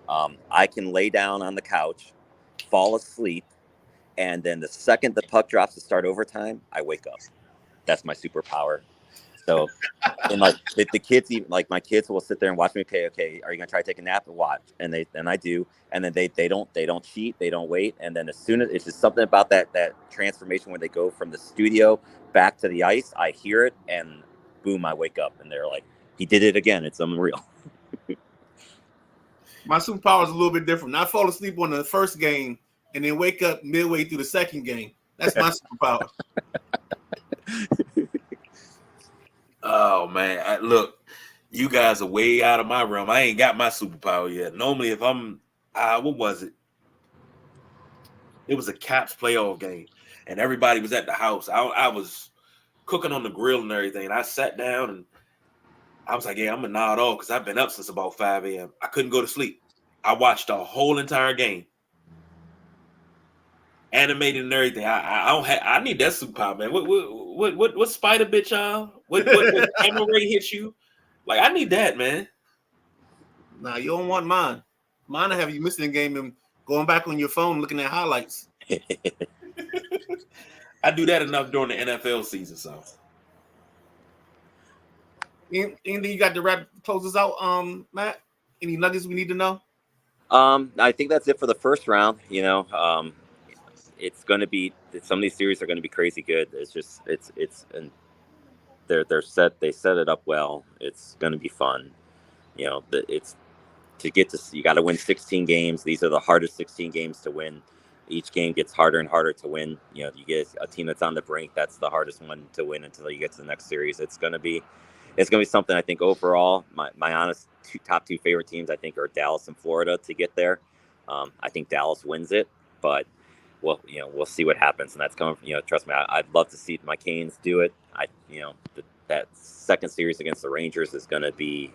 I can lay down on the couch, fall asleep, and then the second the puck drops to start overtime, I wake up. That's my superpower. So, and the kids, even my kids will sit there and watch me. Okay, are you gonna try to take a nap and watch? And I do, and then they don't cheat, they don't wait, and then as soon as it's just something about that transformation when they go from the studio back to the ice, I hear it, and boom, I wake up, and they're like, he did it again. It's unreal. My superpower is a little bit different. I fall asleep on the first game and then wake up midway through the second game. That's my superpower. Oh man, look, you guys are way out of my realm. I ain't got my superpower yet. Normally, if I'm, what was it? It was a Caps playoff game, and everybody was at the house. I was cooking on the grill and everything, and I sat down and I was like, "Yeah, I'm gonna nod off because I've been up since about 5 a.m. I couldn't go to sleep. I watched the whole entire game, animated and everything. I need that superpower, man. what spider bit y'all? What camera ray hit you? Like, I need that, man. Nah, you don't want mine. Mine will have you missing a game and going back on your phone looking at highlights. I do that enough during the NFL season, so. Anything you got to close us out, Matt? Any nuggets we need to know? I think that's it for the first round. It's going to be, some of these series are going to be crazy good. It's just and they set it up well. It's going to be fun. It's to get to, you got to win 16 games. These are the hardest 16 games to win. Each game gets harder and harder to win. You get a team that's on the brink. That's the hardest one to win until you get to the next series. It's going to be something. I think overall, my honest top two favorite teams, I think, are Dallas and Florida to get there. I think Dallas wins it, but we'll see what happens. And that's coming from, trust me, I'd love to see my Canes do it. That second series against the Rangers is going to be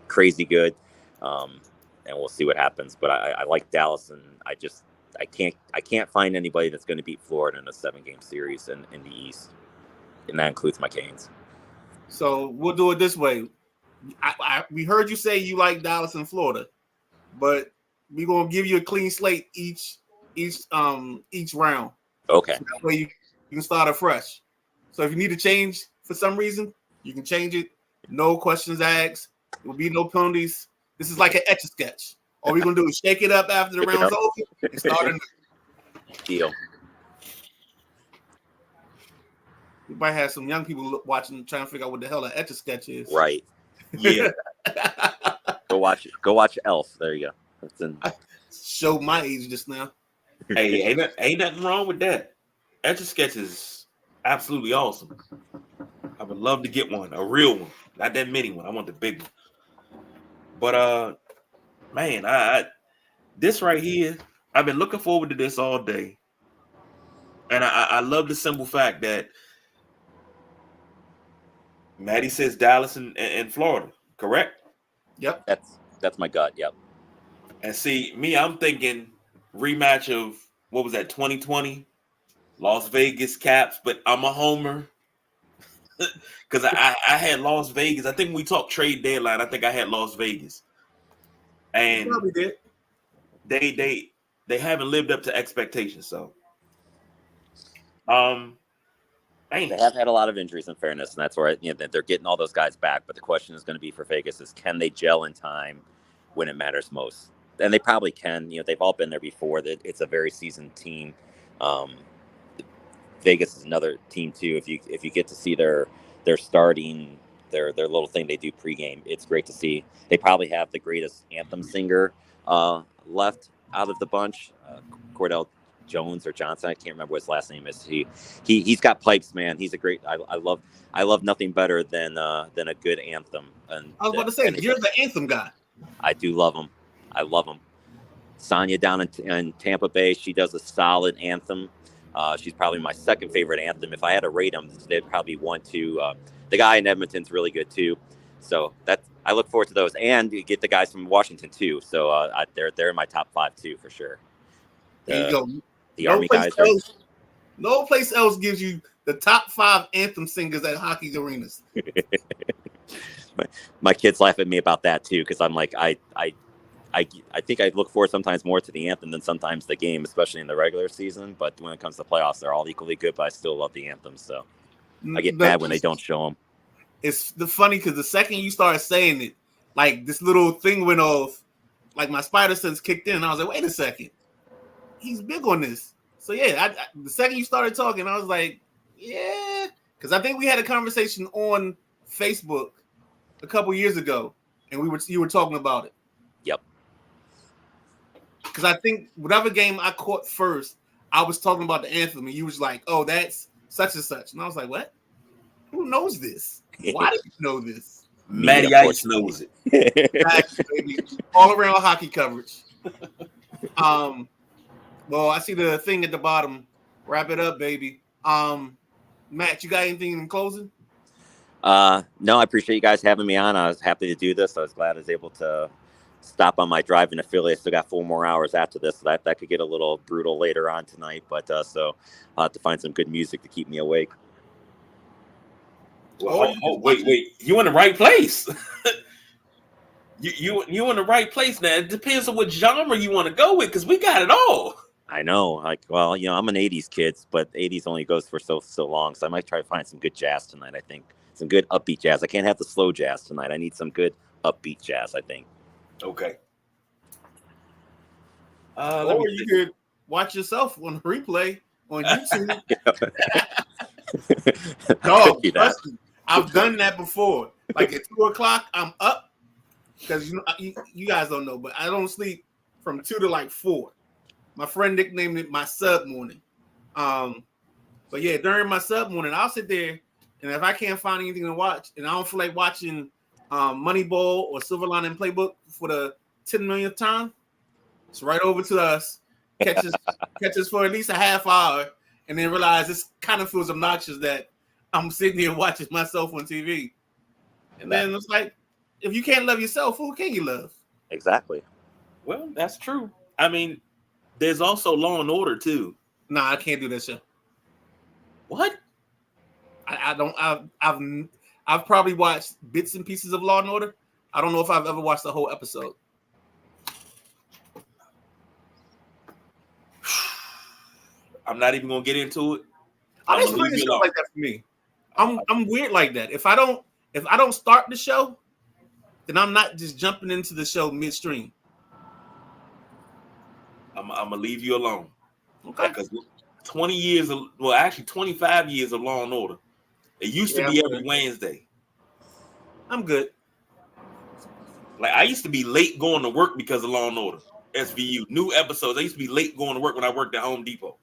crazy good. And we'll see what happens. But I like Dallas, and I can't find anybody that's going to beat Florida in a 7-game series in the East. And that includes my Canes. So we'll do it this way. We heard you say you like Dallas and Florida, but we're gonna give you a clean slate each round. Okay. So that way you can start afresh. So if you need to change for some reason, you can change it. No questions asked. There will be no penalties. This is like an Etch-a-Sketch. All we're gonna do is shake it up after the round's over and start a new deal. We might have some young people watching, trying to figure out what the hell an Etch-a-Sketch is. Right. Yeah. Go watch Elf. There you go. I showed my age just now. Hey, ain't nothing wrong with that. Etch-a-Sketch is absolutely awesome. I would love to get one, a real one, not that mini one. I want the big one. But man, I this right here, I've been looking forward to this all day, and I love the simple fact that Maddie says Dallas and Florida, correct? Yep. That's my gut. Yep. And see, me, I'm thinking rematch of, what was that, 2020? Las Vegas Caps, but I'm a homer. Because I had Las Vegas. I think when we talked trade deadline, I think I had Las Vegas. And you probably did. They haven't lived up to expectations, so. They have had a lot of injuries, in fairness, and that's where they're getting all those guys back. But the question is going to be for Vegas is, can they gel in time when it matters most? And they probably can. They've all been there before. That it's a very seasoned team. Vegas is another team too. If you get to see their starting their little thing they do pregame, it's great to see. They probably have the greatest anthem singer left out of the bunch, Cordell Jones or Johnson. I can't remember what his last name is. He's got pipes, man. He's a great. I love nothing better than a good anthem. And I was about to say, you're the anthem guy. I do love him. I love him. Sonia down in Tampa Bay, she does a solid anthem. She's probably my second favorite anthem. If I had to rate them, they'd probably be 1, 2. The guy in Edmonton's really good too. So I look forward to those, and you get the guys from Washington too. So they're in my top 5 too for sure. There you go. The Army guys. No place else gives you the top 5 anthem singers at hockey arenas. My kids laugh at me about that too, because I'm like, I think I look forward sometimes more to the anthem than sometimes the game, especially in the regular season. But when it comes to playoffs, they're all equally good. But I still love the anthem, so I get mad when they don't show them. It's funny because the second you started saying it, like this little thing went off, like my spider sense kicked in, and I was like, wait a second, he's big on this. So yeah, the second you started talking, I was like, yeah, because I think we had a conversation on Facebook a couple years ago, and you were talking about it. Yep. Because I think whatever game I caught first, I was talking about the anthem, and you was like, "Oh, that's such and such," and I was like, "What? Who knows this? Why do you know this?" Matty Ice knows it. Exactly, baby. All around hockey coverage. Well, I see the thing at the bottom. Wrap it up, baby. Matt, you got anything in closing? No, I appreciate you guys having me on. I was happy to do this. I was glad I was able to stop on my drive in Philly. I still got 4 more hours after this. So that could get a little brutal later on tonight. But so I'll have to find some good music to keep me awake. Well, wait. You in the right place. you in the right place now. It depends on what genre you want to go with, because we got it all. I know. Like, well, I'm an 80s kid, but 80s only goes for so long. So I might try to find some good jazz tonight, I think. Some good upbeat jazz. I can't have the slow jazz tonight. I need some good upbeat jazz, I think. Okay. Or you could watch yourself on replay on YouTube. Dog, trust me, I've done that before. Like at 2:00, I'm up because you guys don't know, but I don't sleep from 2 to like 4. My friend nicknamed it my sub morning. But yeah, during my sub morning, I'll sit there, and if I can't find anything to watch, and I don't feel like watching Moneyball or Silver Lining Playbook for the 10 millionth time, it's right over to us. Catch us for at least a half hour, and then realize this kind of feels obnoxious that I'm sitting here watching myself on TV. And then it's like, if you can't love yourself, who can you love? Exactly. Well, that's true. I mean, there's also Law and Order too. Nah, I can't do that shit. What? I don't. I've probably watched bits and pieces of Law and Order. I don't know if I've ever watched the whole episode. I'm not even gonna get into it. I'm just putting stuff like that for me. I'm weird like that. If I don't start the show, then I'm not just jumping into the show midstream. I'm gonna leave you alone. Okay. Because 20 years of, well, actually 25 years of Law and Order. It used to be every Wednesday. I'm good. Like, I used to be late going to work because of Law and Order. SVU, new episodes. I used to be late going to work when I worked at Home Depot.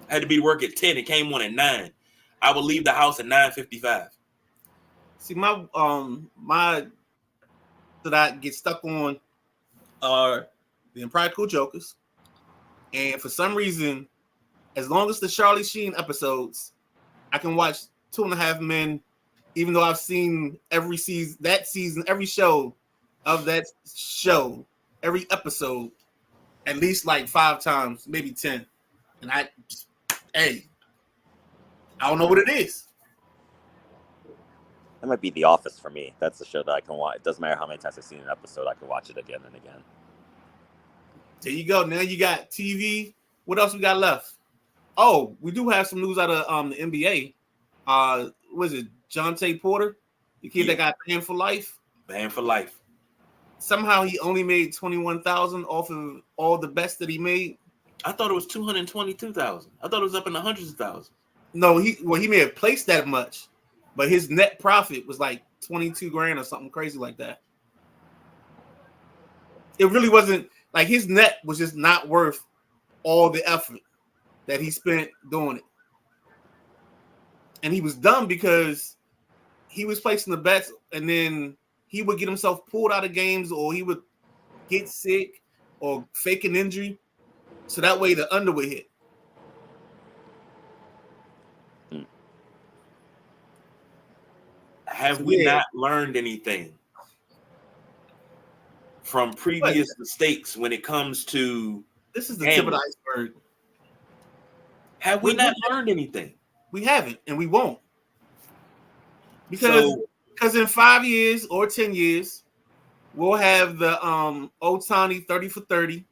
I had to be to work at 10. It came on at 9. I would leave the house at 9:55. See, my that I get stuck on are the Impractical Jokers, and for some reason, as long as the Charlie Sheen episodes, I can watch 2.5 Men, even though I've seen every season, every show of that show, every episode, at least like 5 times, maybe 10. And I don't know what it is. That might be The Office for me. That's the show that I can watch. It doesn't matter how many times I've seen an episode, I can watch it again and again. There you go. Now you got TV. What else we got left? Oh, we do have some news out of the NBA. Was it Jonte Porter, the kid that got banned for life? Banned for life. Somehow he only made $21,000 off of all the bets that he made. I thought it was $222,000. I thought it was up in the hundreds of thousands. No, he may have placed that much, but his net profit was like $22,000 or something crazy like that. It really wasn't like his net was just not worth all the effort that he spent doing it. And he was dumb because he was placing the bets and then he would get himself pulled out of games, or he would get sick or fake an injury. So that way the under would hit. Have we not learned anything from previous mistakes when it comes to this is the tip of the iceberg? Have we not learned anything? We haven't, and we won't. Because in 5 years or 10 years, we'll have the Ohtani 30 for 30,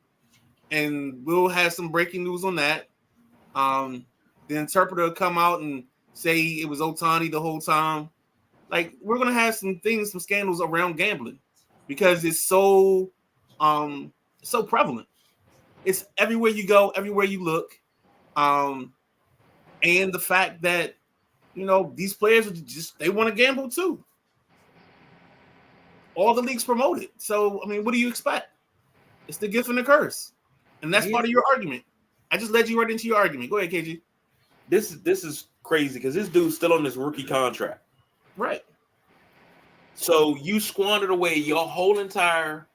and we'll have some breaking news on that. The interpreter will come out and say it was Ohtani the whole time. Like, we're gonna have some scandals around gambling because it's so prevalent. It's everywhere you go, everywhere you look. And the fact that, these players are they want to gamble too. All the leagues promote it. So, I mean, what do you expect? It's the gift and the curse. And that's part of your argument. I just led you right into your argument. Go ahead, KG. This is crazy because this dude's still on this rookie contract. Right. So you squandered away your whole entire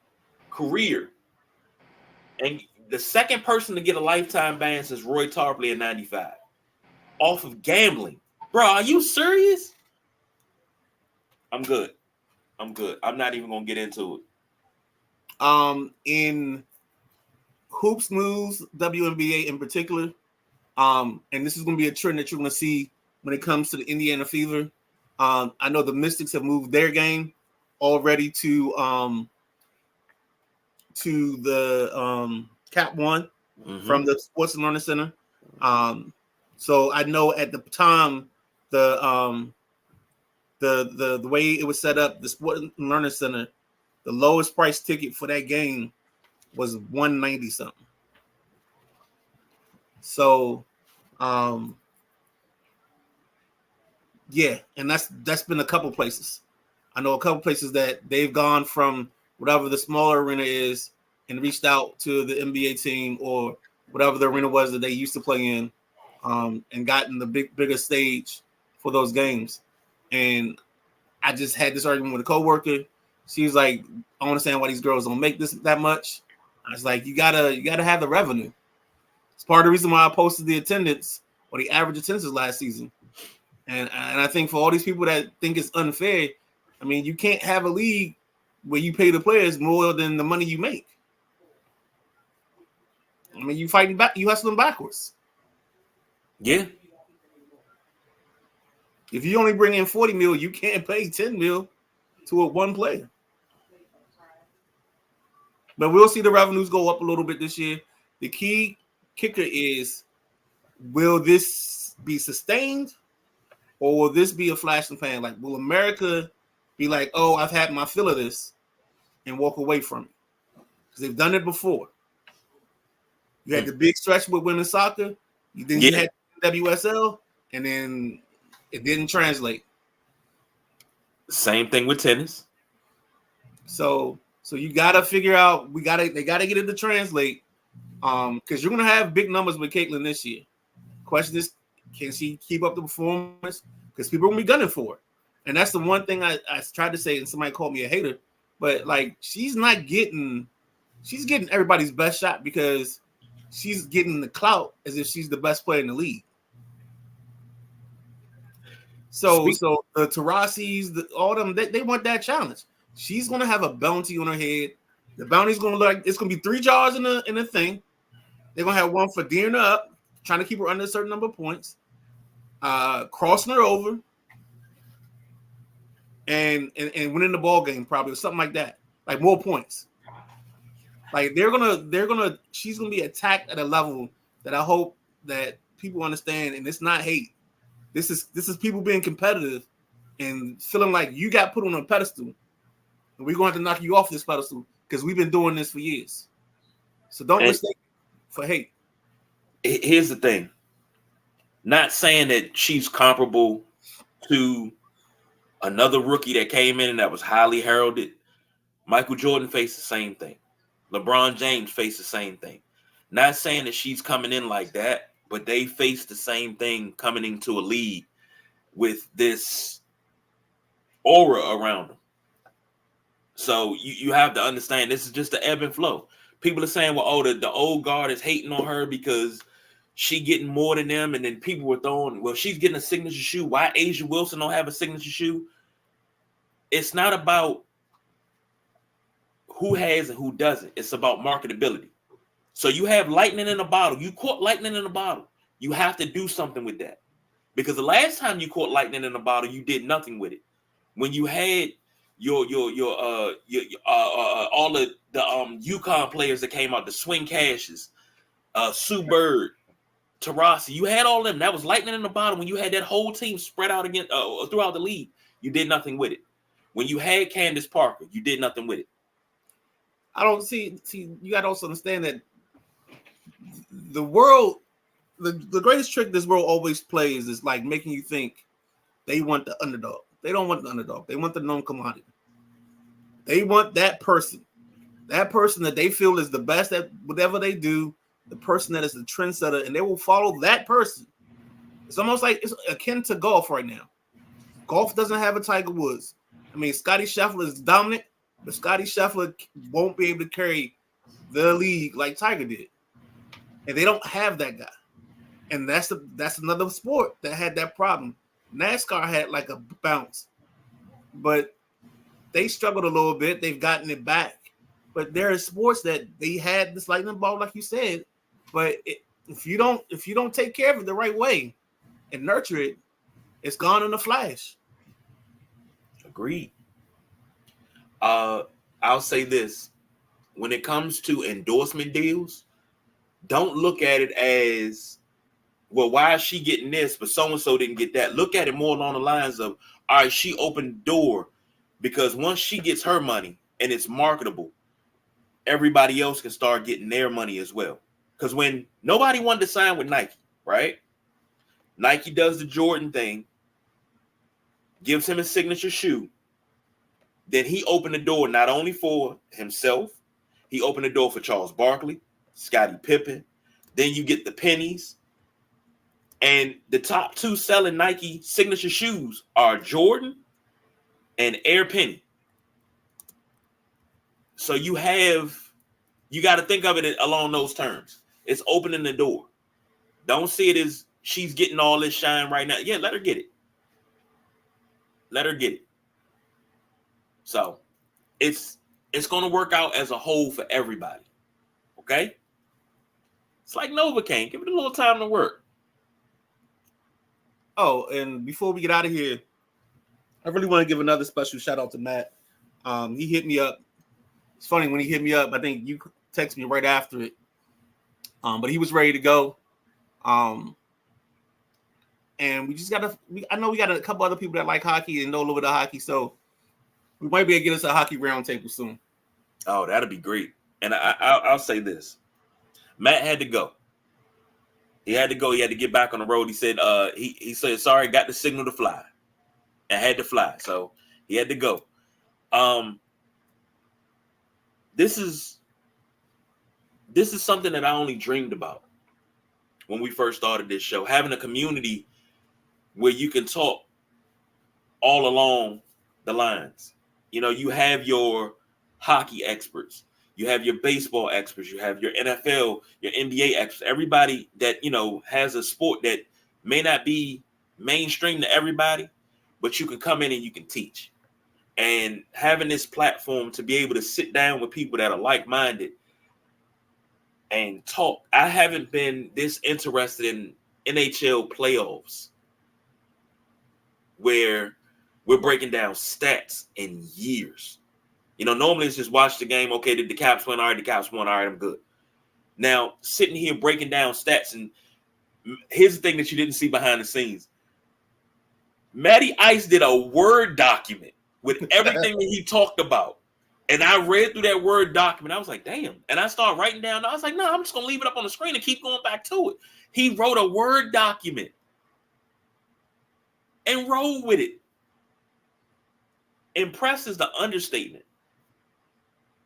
career. And the second person to get a lifetime ban since Roy Tarpley in 95 off of gambling. Bro, are you serious? I'm good. I'm not even going to get into it. In hoops news, WNBA in particular, and this is going to be a trend that you're going to see when it comes to the Indiana Fever. I know the Mystics have moved their game already to the Cap One from the Sports and Learning Center. So I know at the time the way it was set up, the Sports and Learning Center, the lowest price ticket for that game was $190 something. So, yeah, and that's been a couple places. I know a couple places that they've gone from whatever the smaller arena is and reached out to the NBA team or whatever the arena was that they used to play in, and gotten the bigger stage for those games. And I just had this argument with a coworker. She was like, "I understand why these girls don't make this that much." I was like, "You gotta have the revenue." It's part of the reason why I posted the attendance or the average attendance last season. And I think for all these people that think it's unfair, I mean, you can't have a league where you pay the players more than the money you make. I mean, you fighting back, you hustling backwards. Yeah. If you only bring in 40 mil, you can't pay 10 mil to a one player. But we'll see the revenues go up a little bit this year. The key kicker is, will this be sustained or will this be a flash in the pan? Like, will America be like, oh, I've had my fill of this and walk away from it? Because they've done it before. You had the big stretch with women's soccer. Then you had WSL, and then it didn't translate. Same thing with tennis. So you gotta figure out. They gotta get it to translate. Because you're gonna have big numbers with Caitlin this year. Question is, can she keep up the performance? Because people are gonna be gunning for it. And that's the one thing I tried to say, and somebody called me a hater. But like, she's getting everybody's best shot because she's getting the clout as if she's the best player in the league. So the Tarasis, all them, they want that challenge. She's gonna have a bounty on her head. The bounty's gonna look like it's gonna be 3 jars in a thing. They're gonna have one for deering her up, trying to keep her under a certain number of points, crossing her over, and winning the ball game probably or something like that, like more points. Like she's gonna be attacked at a level that I hope that people understand, and it's not hate. This is people being competitive and feeling like you got put on a pedestal, and we're going to have to knock you off this pedestal because we've been doing this for years. So don't mistake it for hate. Here's the thing. Not saying that she's comparable to another rookie that came in and that was highly heralded. Michael Jordan faced the same thing. LeBron James faced the same thing. Not saying that she's coming in like that, but they faced the same thing coming into a league with this aura around them. So you have to understand this is just the ebb and flow. People are saying, well, the old guard is hating on her because she getting more than them. And then people were throwing, well, she's getting a signature shoe. Why Asia Wilson don't have a signature shoe? It's not about who has and who doesn't. It's about marketability. So you have lightning in a bottle. You caught lightning in a bottle. You have to do something with that. Because the last time you caught lightning in a bottle, you did nothing with it. When you had all of the UConn players that came out, the Swing Cashes, Sue Bird, Tarasi, you had all of them. That was lightning in the bottle. When you had that whole team spread out again throughout the league, you did nothing with it. When you had Candace Parker, you did nothing with it. I don't see. You got to also understand that the world, the greatest trick this world always plays is like making you think they want the underdog. They don't want the underdog. They want the known commodity. They want that person that they feel is the best at whatever they do, the person that is the trendsetter, and they will follow that person. It's almost like it's akin to golf right now. Golf doesn't have a Tiger Woods. I mean, Scottie Scheffler is dominant, but Scottie Scheffler won't be able to carry the league like Tiger did. And they don't have that guy. And that's another sport that had that problem. NASCAR had like a bounce, but they struggled a little bit. They've gotten it back. But there are sports that they had this lightning ball, like you said. But if you don't take care of it the right way and nurture it, it's gone in a flash. Agreed. I'll say this. When it comes to endorsement deals, don't look at it as, well, why is she getting this, but so-and-so didn't get that? Look at it more along the lines of, all right, she opened the door, because once she gets her money and it's marketable, everybody else can start getting their money as well. Because when nobody wanted to sign with Nike, right? Nike does the Jordan thing, gives him a signature shoe. Then he opened the door not only for himself, he opened the door for Charles Barkley, Scottie Pippen. Then you get the pennies. And the top two selling Nike signature shoes are Jordan and Air Penny. So you got to think of it along those terms. It's opening the door. Don't see it as she's getting all this shine right now. Yeah, let her get it. Let her get it. So it's going to work out as a whole for everybody. Okay? It's like Novocaine. Give it a little time to work. Oh, and before we get out of here, I really want to give another special shout out to Matt. He hit me up. It's funny, when he hit me up, I think you texted me right after it. But he was ready to go. And we just I know we got a couple other people that like hockey and know a little bit of hockey, so we might be able to get us a hockey roundtable soon. Oh, that'll be great. And I'll say this. Matt had to go. He had to go. He had to get back on the road. He said, he said, sorry, got the signal to fly. And had to fly. So he had to go. This is something that I only dreamed about when we first started this show. Having a community where you can talk all along the lines. You know, you have your hockey experts. You have your baseball experts. You have your NFL, your NBA experts. Everybody that, you know, has a sport that may not be mainstream to everybody, but you can come in and you can teach. And having this platform to be able to sit down with people that are like-minded and talk. I haven't been this interested in NHL playoffs where we're breaking down stats in years. You know, normally it's just watch the game. Okay, did the Caps win? All right, the Caps won. All right, I'm good. Now, sitting here breaking down stats, and here's the thing that you didn't see behind the scenes. Matty Ice did a Word document with everything that he talked about. And I read through that Word document. I was like, damn. And I started writing down. I was like, no, I'm just going to leave it up on the screen and keep going back to it. He wrote a Word document and rolled with it. Impressed is the understatement.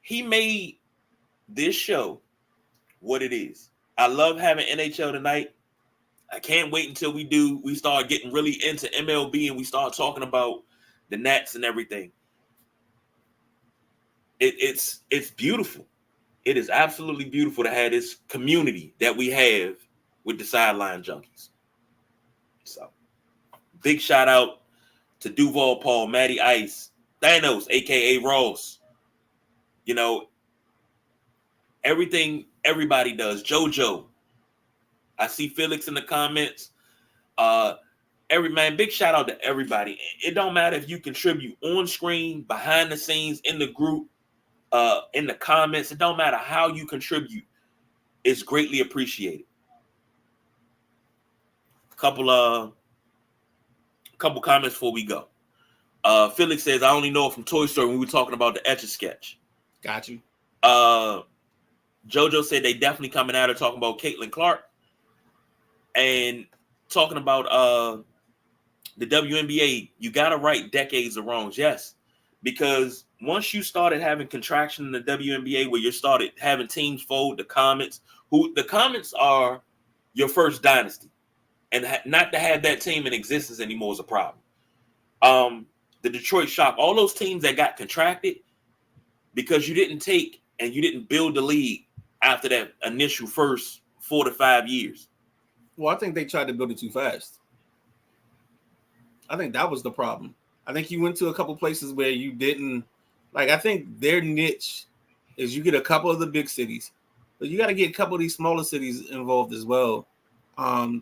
He made this show what it is. I love having NHL tonight. I can't wait until we start getting really into MLB and we start talking about the Nats and everything. It's beautiful. It is absolutely beautiful to have this community that we have with the Sideline Junkies. So, big shout out to Duval Paul, Matty Ice, Thanos, aka Ross. You know, everything everybody does. JoJo. I see Felix in the comments. Big shout out to everybody. It don't matter if you contribute on screen, behind the scenes, in the group, in the comments. It don't matter how you contribute. It's greatly appreciated. Couple comments before we go. Felix says, I only know it from Toy Story when we were talking about the Etch-a-Sketch. Got you. JoJo said they definitely coming out and talking about Caitlin Clark and talking about the WNBA. You got to right decades of wrongs. Yes, because once you started having contraction in the WNBA where you started having teams fold, the Comets are your first dynasty. And not to have that team in existence anymore is a problem. The Detroit Shock, all those teams that got contracted because you didn't take and you didn't build the league after that initial first 4 to 5 years. Well, I think they tried to build it too fast. I think that was the problem. I think you went to a couple places where you didn't, like, I think their niche is you get a couple of the big cities, but you got to get a couple of these smaller cities involved as well.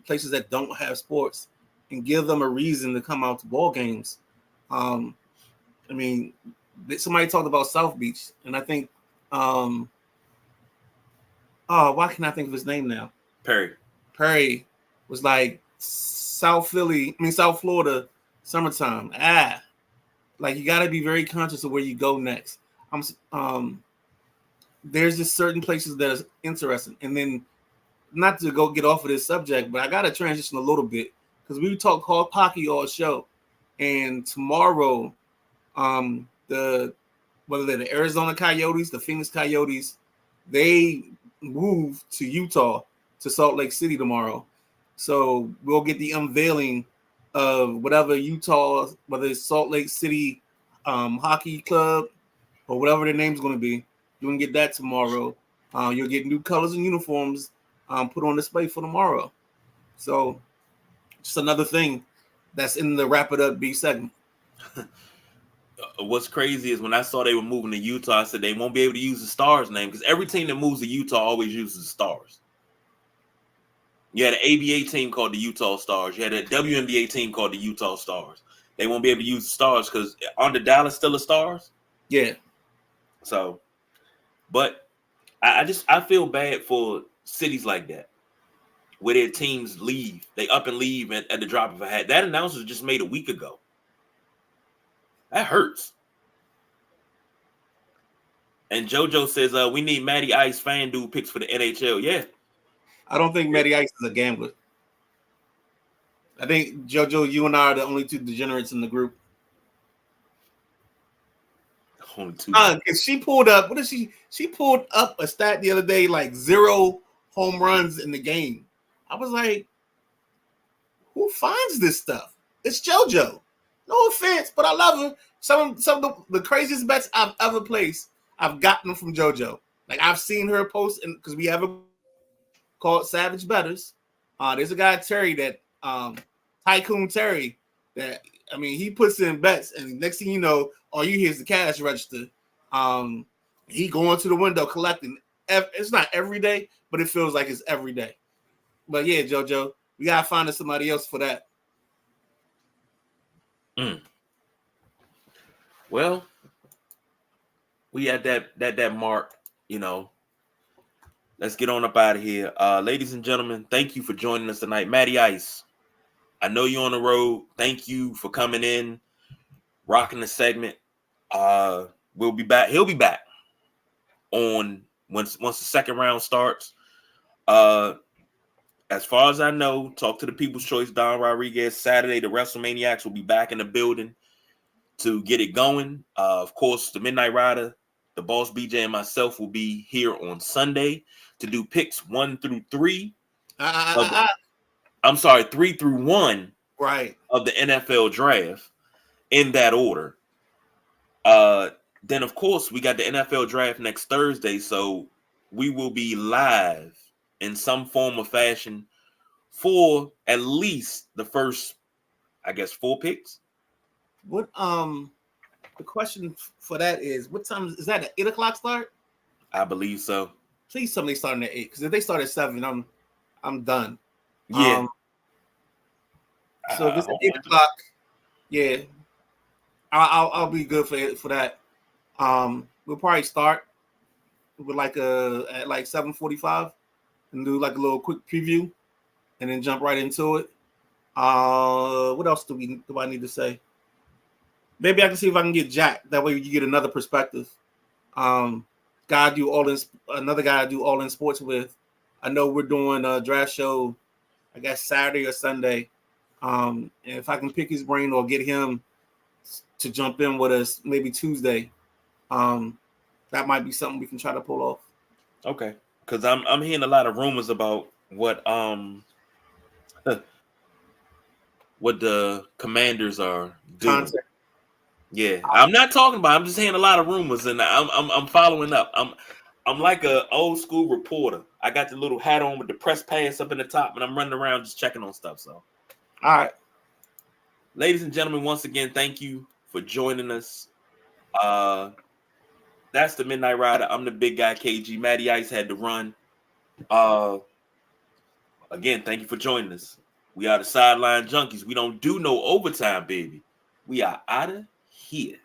Places that don't have sports and give them a reason to come out to ball games. I mean, somebody talked about South Beach, and I think, why can't I think of his name now? Perry was like South Florida, summertime. Like you got to be very conscious of where you go next. There's just certain places that are interesting, and then not to go get off of this subject, but I got to transition a little bit because we talk hockey all show, and tomorrow, whether they're the Arizona Coyotes, the Phoenix Coyotes, they move to Utah, to Salt Lake City tomorrow. So we'll get the unveiling of whatever Utah, whether it's Salt Lake City Hockey Club or whatever their name's going to be. You're going to get that tomorrow. You'll get new colors and uniforms put on display for tomorrow. So just another thing that's in the Wrap It Up B segment. What's crazy is when I saw they were moving to Utah, I said they won't be able to use the Stars name because every team that moves to Utah always uses the Stars. You had an ABA team called the Utah Stars. You had a WNBA team called the Utah Stars. They won't be able to use the Stars because aren't the Dallas still the Stars? Yeah. So, but I feel bad for cities like that where their teams leave. They up and leave at the drop of a hat. That announcement was just made a week ago. That hurts. And JoJo says, we need Matty Ice fan dude picks for the NHL. Yeah. I don't think Matty Ice is a gambler. I think, JoJo, you and I are the only two degenerates in the group. Only two. Because she pulled up, she pulled up a stat the other day, like 0 home runs in the game. I was like, who finds this stuff? It's JoJo. No offense, but I love her. Some of the craziest bets I've ever placed, I've gotten from JoJo. Like I've seen her post, and because we have a called Savage Betters. There's a guy Terry that Tycoon Terry that he puts in bets, and next thing you know, all you hear is the cash register. He going to the window collecting. It's not every day, but it feels like it's every day. But yeah, JoJo, we gotta find us somebody else for that. Well, we at that mark, Let's get on up out of here. Ladies and gentlemen, thank you for joining us tonight. Matty Ice, I know you're on the road. Thank you for coming in, rocking the segment. We'll be back. He'll be back on once the second round starts. As far as I know, talk to the People's Choice, Don Rodriguez. Saturday, the WrestleManiacs will be back in the building to get it going. Of course, the Midnight Rider, the Boss BJ, and myself will be here on Sunday to do picks 1 through 3. I'm sorry, 3 through 1. Right. Of the NFL draft in that order. Then, of course, we got the NFL draft next Thursday, so we will be live in some form or fashion for at least the first, 4 picks. What the question for that is, what time is that? An 8 o'clock start? I believe so. Please tell me they starting at 8, because if they start at 7, I'm done. Yeah. So if it's at 8 o'clock, yeah, I'll be good for that. We'll probably start with at 7:45 and do like a little quick preview, and then jump right into it. What else do I need to say? Maybe I can see if I can get Jack. That way you get another perspective. Another guy I do all in sports with. I know we're doing a draft show, I guess Saturday or Sunday. And if I can pick his brain or get him to jump in with us maybe Tuesday, that might be something we can try to pull off. Okay, because I'm hearing a lot of rumors about what the Commanders are doing. Content. Yeah, I'm not talking about. I'm just hearing a lot of rumors, and I'm following up. I'm like a old school reporter. I got the little hat on with the press pass up in the top, and I'm running around just checking on stuff. So, all right, ladies and gentlemen, once again, thank you for joining us. That's the Midnight Rider. I'm the big guy, KG. Matty Ice had to run. Again, thank you for joining us. We are the Sideline Junkies. We don't do no overtime, baby. We are out of here.